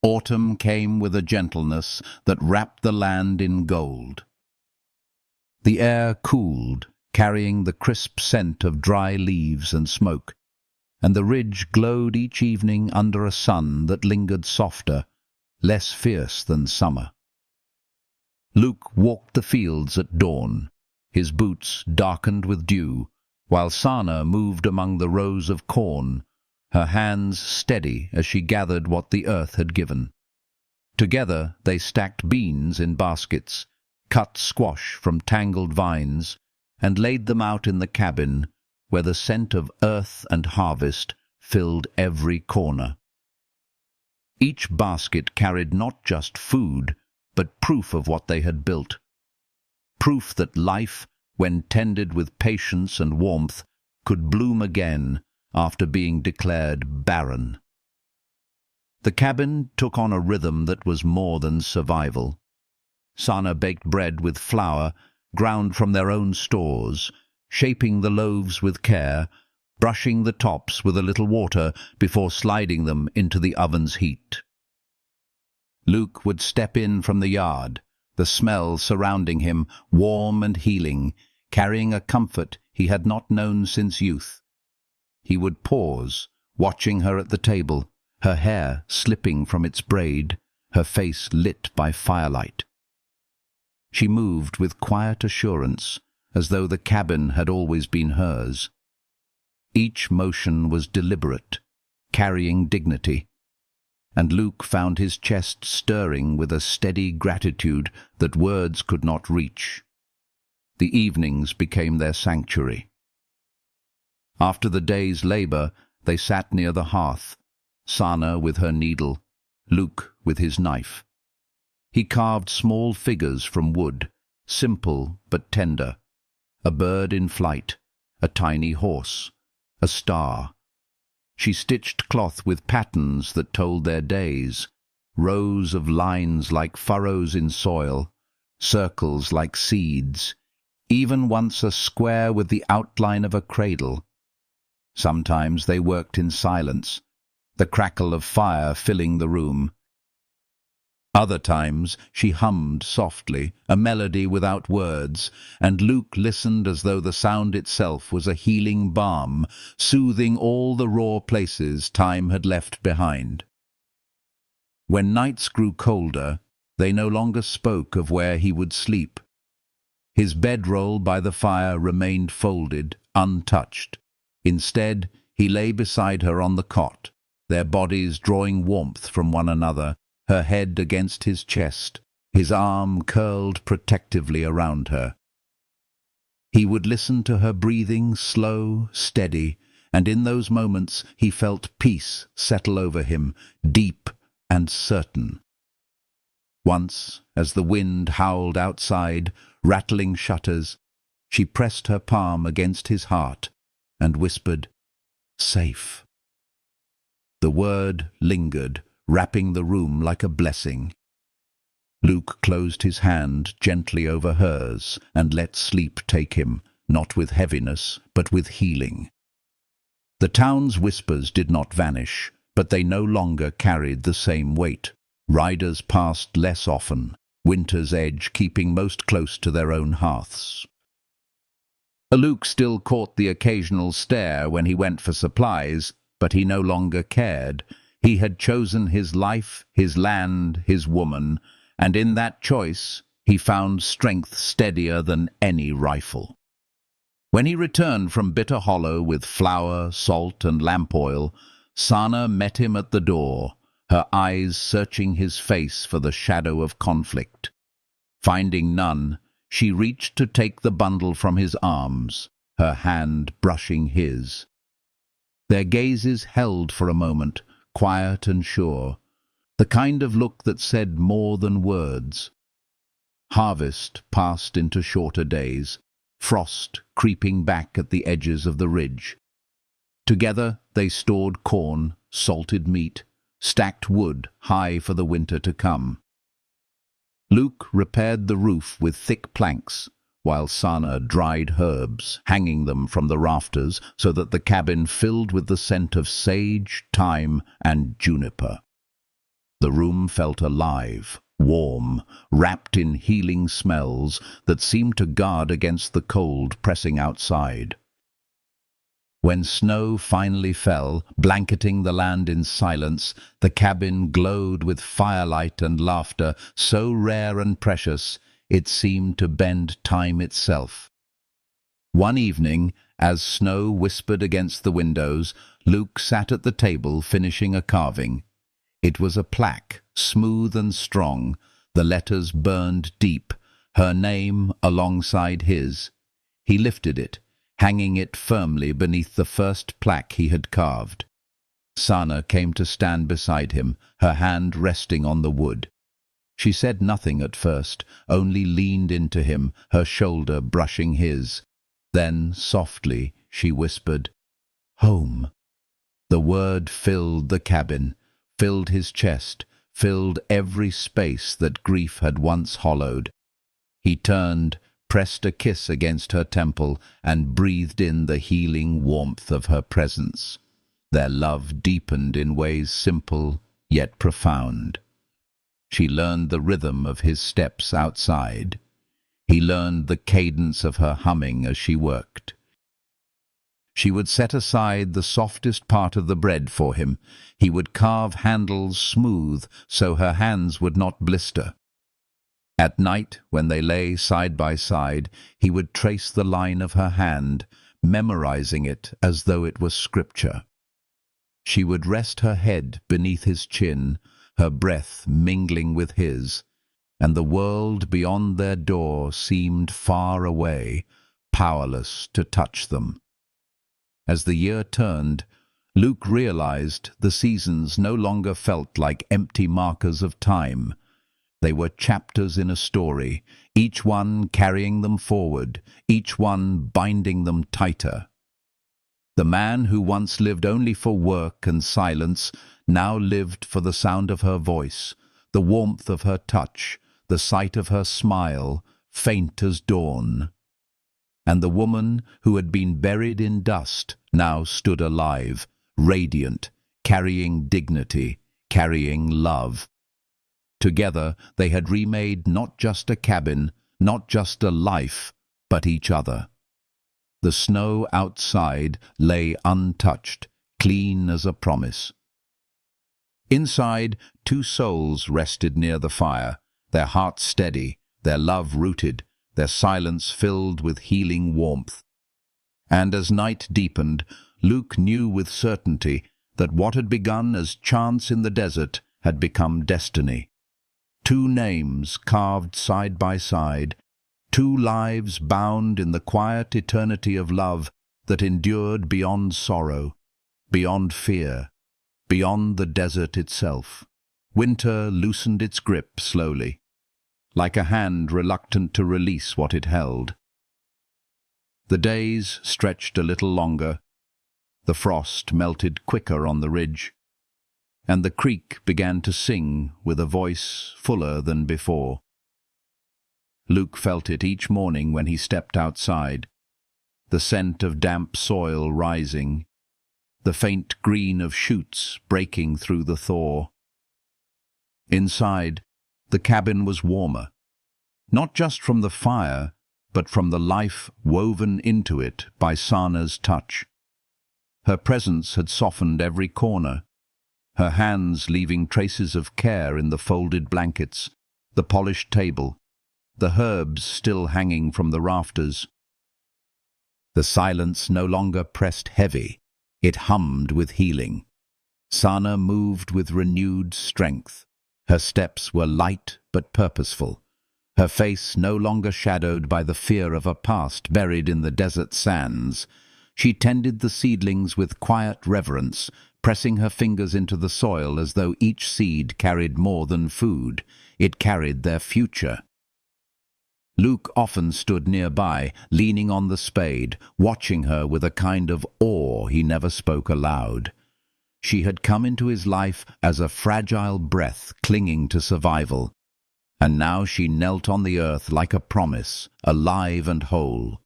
Autumn came with a gentleness that wrapped the land in gold. The air cooled, carrying the crisp scent of dry leaves and smoke, and the ridge glowed each evening under a sun that lingered softer, less fierce than summer. Luke walked the fields at dawn, his boots darkened with dew, while Sana moved among the rows of corn, her hands steady as she gathered what the earth had given. Together they stacked beans in baskets, cut squash from tangled vines, and laid them out in the cabin, where the scent of earth and harvest filled every corner. Each basket carried not just food, but proof of what they had built. Proof that life, when tended with patience and warmth, could bloom again after being declared barren. The cabin took on a rhythm that was more than survival. Sana baked bread with flour, ground from their own stores, shaping the loaves with care, brushing the tops with a little water before sliding them into the oven's heat. Luke would step in from the yard, the smell surrounding him, warm and healing, carrying a comfort he had not known since youth. He would pause, watching her at the table, her hair slipping from its braid, her face lit by firelight. She moved with quiet assurance, as though the cabin had always been hers. Each motion was deliberate, carrying dignity, and Luke found his chest stirring with a steady gratitude that words could not reach. The evenings became their sanctuary. After the day's labor, they sat near the hearth, Sana with her needle, Luke with his knife. He carved small figures from wood, simple but tender, a bird in flight, a tiny horse, a star. She stitched cloth with patterns that told their days, rows of lines like furrows in soil, circles like seeds, even once a square with the outline of a cradle. Sometimes they worked in silence, the crackle of fire filling the room. Other times she hummed softly, a melody without words, and Luke listened as though the sound itself was a healing balm, soothing all the raw places time had left behind. When nights grew colder, they no longer spoke of where he would sleep. His bedroll by the fire remained folded, untouched. Instead, he lay beside her on the cot, their bodies drawing warmth from one another, her head against his chest, his arm curled protectively around her. He would listen to her breathing, slow, steady, and in those moments he felt peace settle over him, deep and certain. Once, as the wind howled outside, rattling shutters, she pressed her palm against his heart and whispered, "Safe." The word lingered, wrapping the room like a blessing. Luke closed his hand gently over hers and let sleep take him, not with heaviness, but with healing. The town's whispers did not vanish, but they no longer carried the same weight. Riders passed less often, winter's edge keeping most close to their own hearths. Luke still caught the occasional stare when he went for supplies, but he no longer cared. He had chosen his life, his land, his woman, and in that choice he found strength steadier than any rifle. When he returned from Bitter Hollow with flour, salt, and lamp oil, Sana met him at the door, her eyes searching his face for the shadow of conflict. Finding none, she reached to take the bundle from his arms, her hand brushing his. Their gazes held for a moment, quiet and sure, the kind of look that said more than words. Harvest passed into shorter days, frost creeping back at the edges of the ridge. Together they stored corn, salted meat, stacked wood high for the winter to come. Luke repaired the roof with thick planks, while Sana dried herbs, hanging them from the rafters so that the cabin filled with the scent of sage, thyme, and juniper. The room felt alive, warm, wrapped in healing smells that seemed to guard against the cold pressing outside. When snow finally fell, blanketing the land in silence, the cabin glowed with firelight and laughter so rare and precious it seemed to bend time itself. One evening, as snow whispered against the windows, Luke sat at the table finishing a carving. It was a plaque, smooth and strong, the letters burned deep, her name alongside his. He lifted it, hanging it firmly beneath the first plaque he had carved. Sana came to stand beside him, her hand resting on the wood. She said nothing at first, only leaned into him, her shoulder brushing his. Then, softly, she whispered, "Home." The word filled the cabin, filled his chest, filled every space that grief had once hollowed. He turned, pressed a kiss against her temple, and breathed in the healing warmth of her presence. Their love deepened in ways simple yet profound. She learned the rhythm of his steps outside. He learned the cadence of her humming as she worked. She would set aside the softest part of the bread for him. He would carve handles smooth so her hands would not blister. At night, when they lay side by side, he would trace the line of her hand, memorizing it as though it was scripture. She would rest her head beneath his chin, her breath mingling with his, and the world beyond their door seemed far away, powerless to touch them. As the year turned, Luke realized the seasons no longer felt like empty markers of time. They were chapters in a story, each one carrying them forward, each one binding them tighter. The man who once lived only for work and silence now lived for the sound of her voice, the warmth of her touch, the sight of her smile, faint as dawn. And the woman who had been buried in dust now stood alive, radiant, carrying dignity, carrying love. Together they had remade not just a cabin, not just a life, but each other. The snow outside lay untouched, clean as a promise. Inside, two souls rested near the fire, their hearts steady, their love rooted, their silence filled with healing warmth. And as night deepened, Luke knew with certainty that what had begun as chance in the desert had become destiny. Two names carved side by side, two lives bound in the quiet eternity of love that endured beyond sorrow, beyond fear, beyond the desert itself. Winter loosened its grip slowly, like a hand reluctant to release what it held. The days stretched a little longer, the frost melted quicker on the ridge, and the creek began to sing with a voice fuller than before. Luke felt it each morning when he stepped outside, the scent of damp soil rising, the faint green of shoots breaking through the thaw. Inside, the cabin was warmer, not just from the fire, but from the life woven into it by Sana's touch. Her presence had softened every corner, her hands leaving traces of care in the folded blankets, the polished table, the herbs still hanging from the rafters. The silence no longer pressed heavy, it hummed with healing. Sana moved with renewed strength. Her steps were light but purposeful, her face no longer shadowed by the fear of a past buried in the desert sands. She tended the seedlings with quiet reverence, pressing her fingers into the soil as though each seed carried more than food. It carried their future. Luke often stood nearby, leaning on the spade, watching her with a kind of awe he never spoke aloud. She had come into his life as a fragile breath clinging to survival, and now she knelt on the earth like a promise, alive and whole.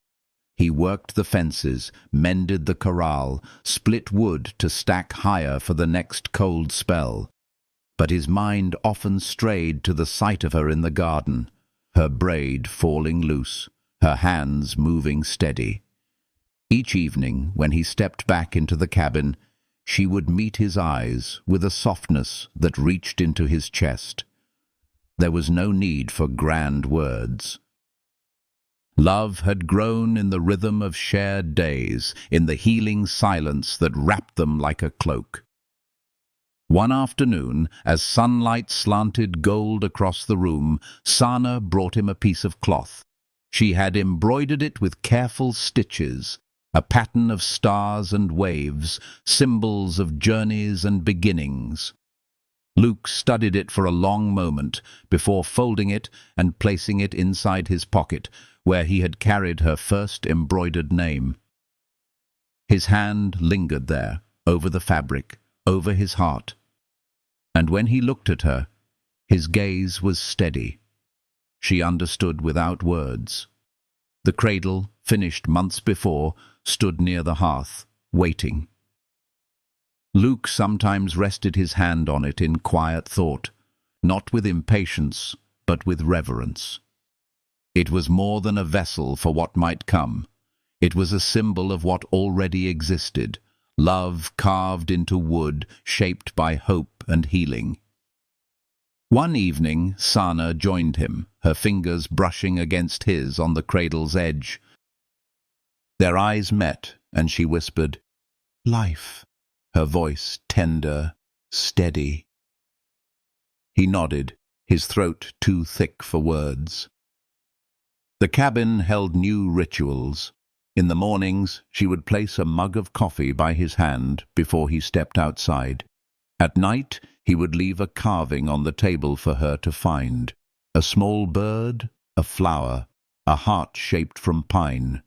He worked the fences, mended the corral, split wood to stack higher for the next cold spell. But his mind often strayed to the sight of her in the garden, her braid falling loose, her hands moving steady. Each evening, when he stepped back into the cabin, she would meet his eyes with a softness that reached into his chest. There was no need for grand words. Love had grown in the rhythm of shared days, in the healing silence that wrapped them like a cloak. One afternoon, as sunlight slanted gold across the room, Sana brought him a piece of cloth. She had embroidered it with careful stitches, a pattern of stars and waves, symbols of journeys and beginnings. Luke studied it for a long moment before folding it and placing it inside his pocket, where he had carried her first embroidered name. His hand lingered there, over the fabric, over his heart. And when he looked at her, his gaze was steady. She understood without words. The cradle, finished months before, stood near the hearth, waiting. Luke sometimes rested his hand on it in quiet thought, not with impatience, but with reverence. It was more than a vessel for what might come. It was a symbol of what already existed, love carved into wood, shaped by hope and healing. One evening, Sana joined him, her fingers brushing against his on the cradle's edge. Their eyes met, and she whispered, "Life," her voice tender, steady. He nodded, his throat too thick for words. The cabin held new rituals. In the mornings, she would place a mug of coffee by his hand before he stepped outside. At night, he would leave a carving on the table for her to find. A small bird, a flower, a heart shaped from pine.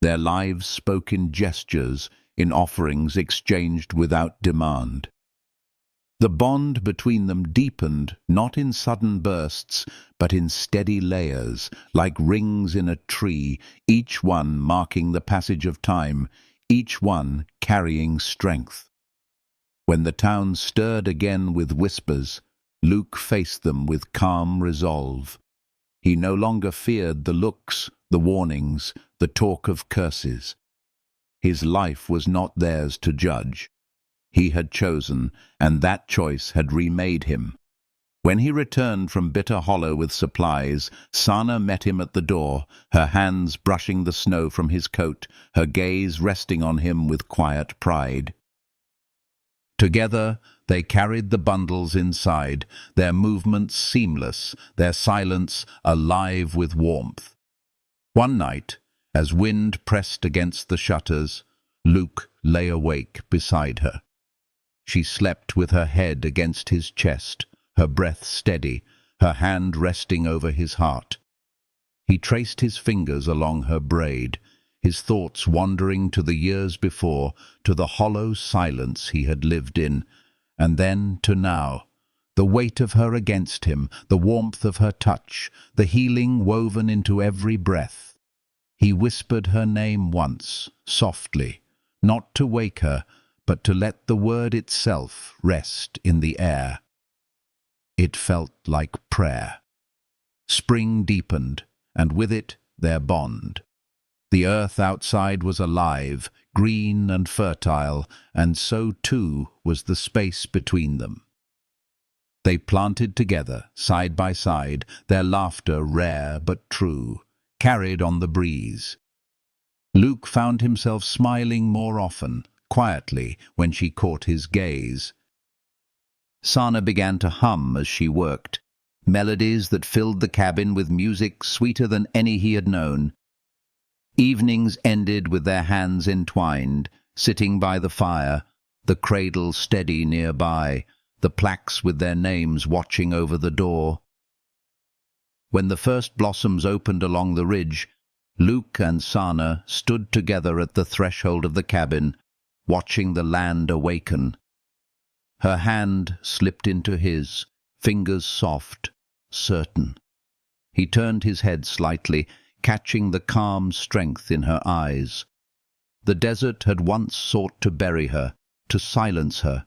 Their lives spoke in gestures, in offerings exchanged without demand. The bond between them deepened, not in sudden bursts, but in steady layers, like rings in a tree, each one marking the passage of time, each one carrying strength. When the town stirred again with whispers, Luke faced them with calm resolve. He no longer feared the looks, the warnings, the talk of curses. His life was not theirs to judge. He had chosen, and that choice had remade him. When he returned from Bitter Hollow with supplies, Sana met him at the door, her hands brushing the snow from his coat, her gaze resting on him with quiet pride. Together, they carried the bundles inside, their movements seamless, their silence alive with warmth. One night, as wind pressed against the shutters, Luke lay awake beside her. She slept with her head against his chest, her breath steady, her hand resting over his heart. He traced his fingers along her braid, his thoughts wandering to the years before, to the hollow silence he had lived in, and then to now, the weight of her against him, the warmth of her touch, the healing woven into every breath. He whispered her name once, softly, not to wake her, but to let the word itself rest in the air. It felt like prayer. Spring deepened, and with it their bond. The earth outside was alive, green and fertile, and so too was the space between them. They planted together, side by side, their laughter rare but true, carried on the breeze. Luke found himself smiling more often, quietly, when she caught his gaze. Sana began to hum as she worked, melodies that filled the cabin with music sweeter than any he had known. Evenings ended with their hands entwined, sitting by the fire, the cradle steady nearby, the plaques with their names watching over the door. When the first blossoms opened along the ridge, Luke and Sana stood together at the threshold of the cabin, watching the land awaken. Her hand slipped into his, fingers soft, certain. He turned his head slightly, catching the calm strength in her eyes. The desert had once sought to bury her, to silence her.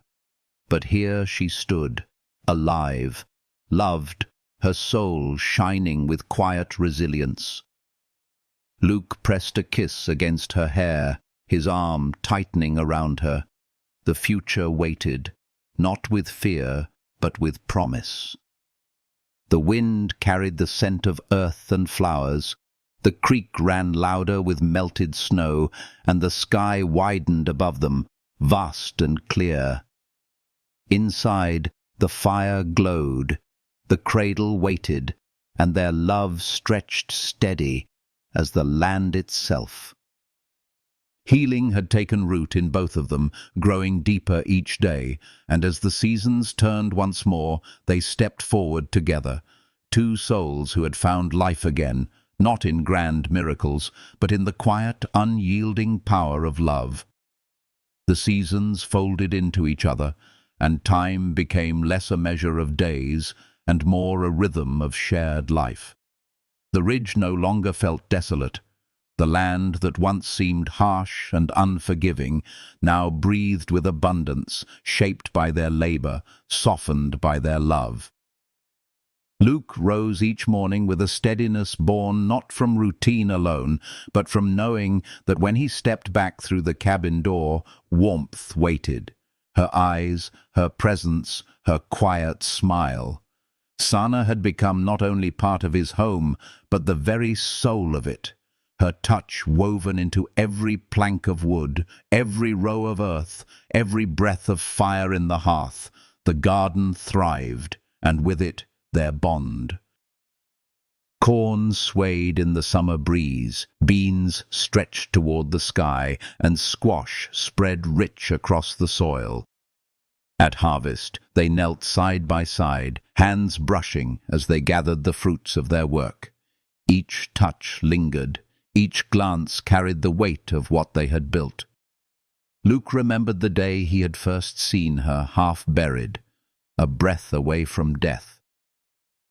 But here she stood, alive, loved, her soul shining with quiet resilience. Luke pressed a kiss against her hair, his arm tightening around her. The future waited, not with fear, but with promise. The wind carried the scent of earth and flowers. The creek ran louder with melted snow, and the sky widened above them, vast and clear. Inside, the fire glowed, the cradle waited, and their love stretched steady as the land itself. Healing had taken root in both of them, growing deeper each day, and as the seasons turned once more, they stepped forward together, two souls who had found life again, not in grand miracles, but in the quiet, unyielding power of love. The seasons folded into each other, and time became less a measure of days and more a rhythm of shared life. The ridge no longer felt desolate. The land that once seemed harsh and unforgiving now breathed with abundance, shaped by their labor, softened by their love. Luke rose each morning with a steadiness born not from routine alone, but from knowing that when he stepped back through the cabin door, warmth waited. Her eyes, her presence, her quiet smile. Sana had become not only part of his home, but the very soul of it. Her touch woven into every plank of wood, every row of earth, every breath of fire in the hearth. The garden thrived, and with it their bond. Corn swayed in the summer breeze, beans stretched toward the sky, and squash spread rich across the soil. At harvest, they knelt side by side, hands brushing as they gathered the fruits of their work. Each touch lingered, each glance carried the weight of what they had built. Luke remembered the day he had first seen her half buried, a breath away from death.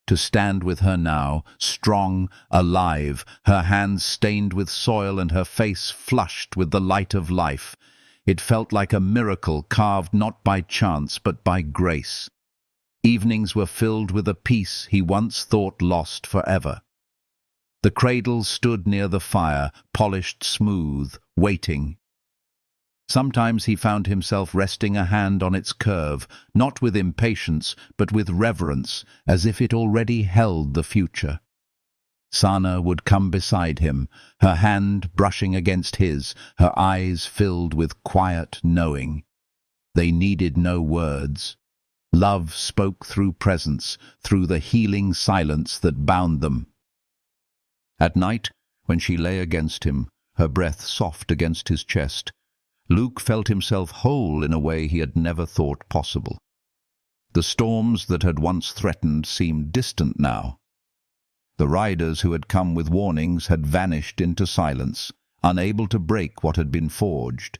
To stand with her now, strong, alive, her hands stained with soil and her face flushed with the light of life, it felt like a miracle carved not by chance but by grace. Evenings were filled with a peace he once thought lost forever. The cradle stood near the fire, polished smooth, waiting. Sometimes he found himself resting a hand on its curve, not with impatience, but with reverence, as if it already held the future. Sana would come beside him, her hand brushing against his, her eyes filled with quiet knowing. They needed no words. Love spoke through presence, through the healing silence that bound them. At night, when she lay against him, her breath soft against his chest, Luke felt himself whole in a way he had never thought possible. The storms that had once threatened seemed distant now. The riders who had come with warnings had vanished into silence, unable to break what had been forged.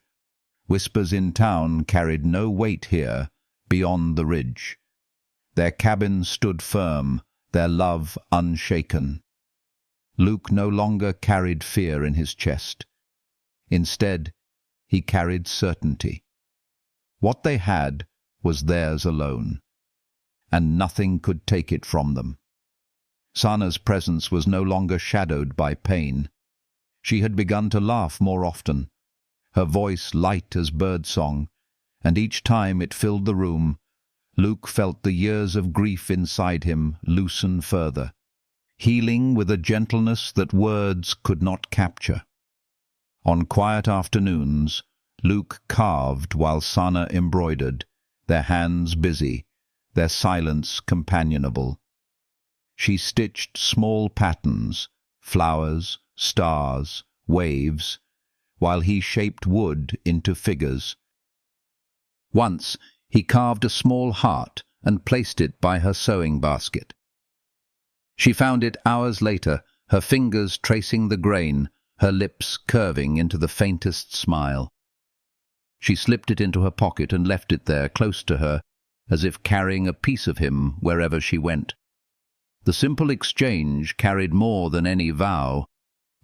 Whispers in town carried no weight here, beyond the ridge. Their cabin stood firm, their love unshaken. Luke no longer carried fear in his chest. Instead, he carried certainty. What they had was theirs alone, and nothing could take it from them. Sana's presence was no longer shadowed by pain. She had begun to laugh more often, her voice light as birdsong, and each time it filled the room, Luke felt the years of grief inside him loosen further, healing with a gentleness that words could not capture. On quiet afternoons, Luke carved while Sana embroidered, their hands busy, their silence companionable. She stitched small patterns, flowers, stars, waves, while he shaped wood into figures. Once he carved a small heart and placed it by her sewing basket. She found it hours later, her fingers tracing the grain, her lips curving into the faintest smile. She slipped it into her pocket and left it there, close to her, as if carrying a piece of him wherever she went. The simple exchange carried more than any vow.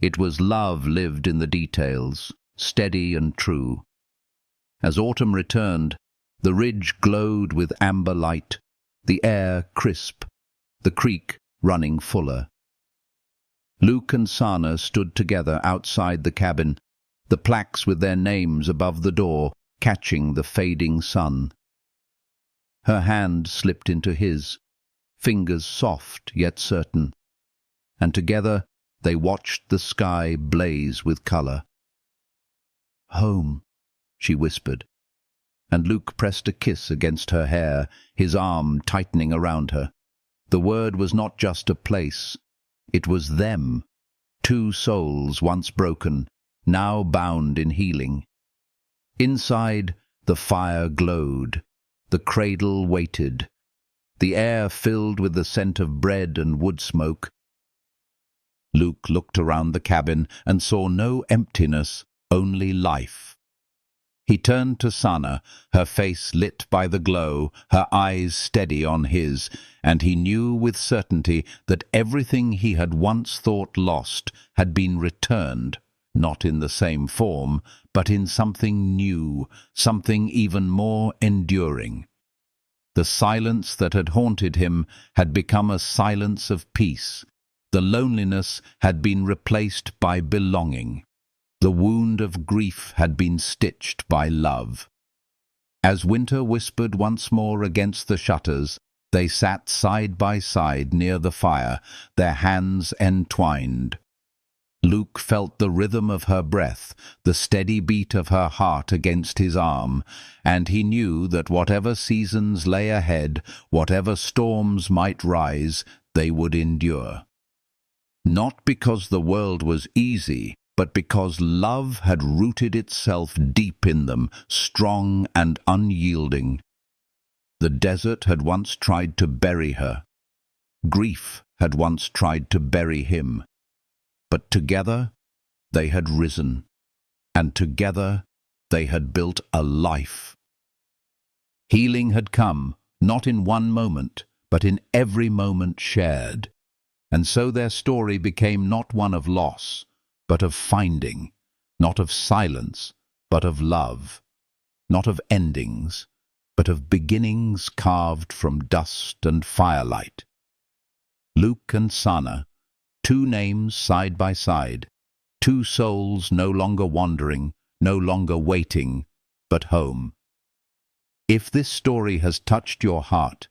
It was love lived in the details, steady and true. As autumn returned, the ridge glowed with amber light, the air crisp, the creek running fuller. Luke and Sana stood together outside the cabin, the plaques with their names above the door, catching the fading sun. Her hand slipped into his, fingers soft yet certain, and together they watched the sky blaze with colour. "Home," she whispered, and Luke pressed a kiss against her hair, his arm tightening around her. The word was not just a place, it was them, two souls once broken, now bound in healing. Inside, the fire glowed, the cradle waited, the air filled with the scent of bread and wood smoke. Luke looked around the cabin and saw no emptiness, only life. He turned to Sana, her face lit by the glow, her eyes steady on his, and he knew with certainty that everything he had once thought lost had been returned, not in the same form, but in something new, something even more enduring. The silence that had haunted him had become a silence of peace. The loneliness had been replaced by belonging. The wound of grief had been stitched by love. As winter whispered once more against the shutters, they sat side by side near the fire, their hands entwined. Luke felt the rhythm of her breath, the steady beat of her heart against his arm, and he knew that whatever seasons lay ahead, whatever storms might rise, they would endure. Not because the world was easy, but because love had rooted itself deep in them, strong and unyielding. The desert had once tried to bury her. Grief had once tried to bury him. But together they had risen, and together they had built a life. Healing had come, not in one moment, but in every moment shared. And so their story became not one of loss, but of finding, not of silence, but of love, not of endings, but of beginnings carved from dust and firelight. Luke and Sana, two names side by side, two souls no longer wandering, no longer waiting, but home. If this story has touched your heart,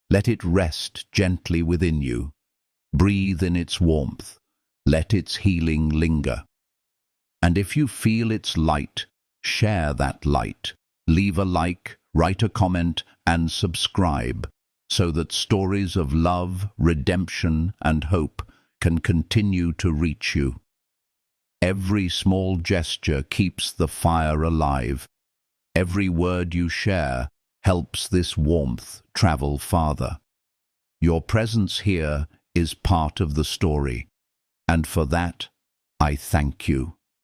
let it rest gently within you. Breathe in its warmth. Let its healing linger. And if you feel its light, share that light. Leave a like, write a comment, and subscribe, so that stories of love, redemption, and hope can continue to reach you. Every small gesture keeps the fire alive. Every word you share helps this warmth travel farther. Your presence here is part of the story, and for that I thank you.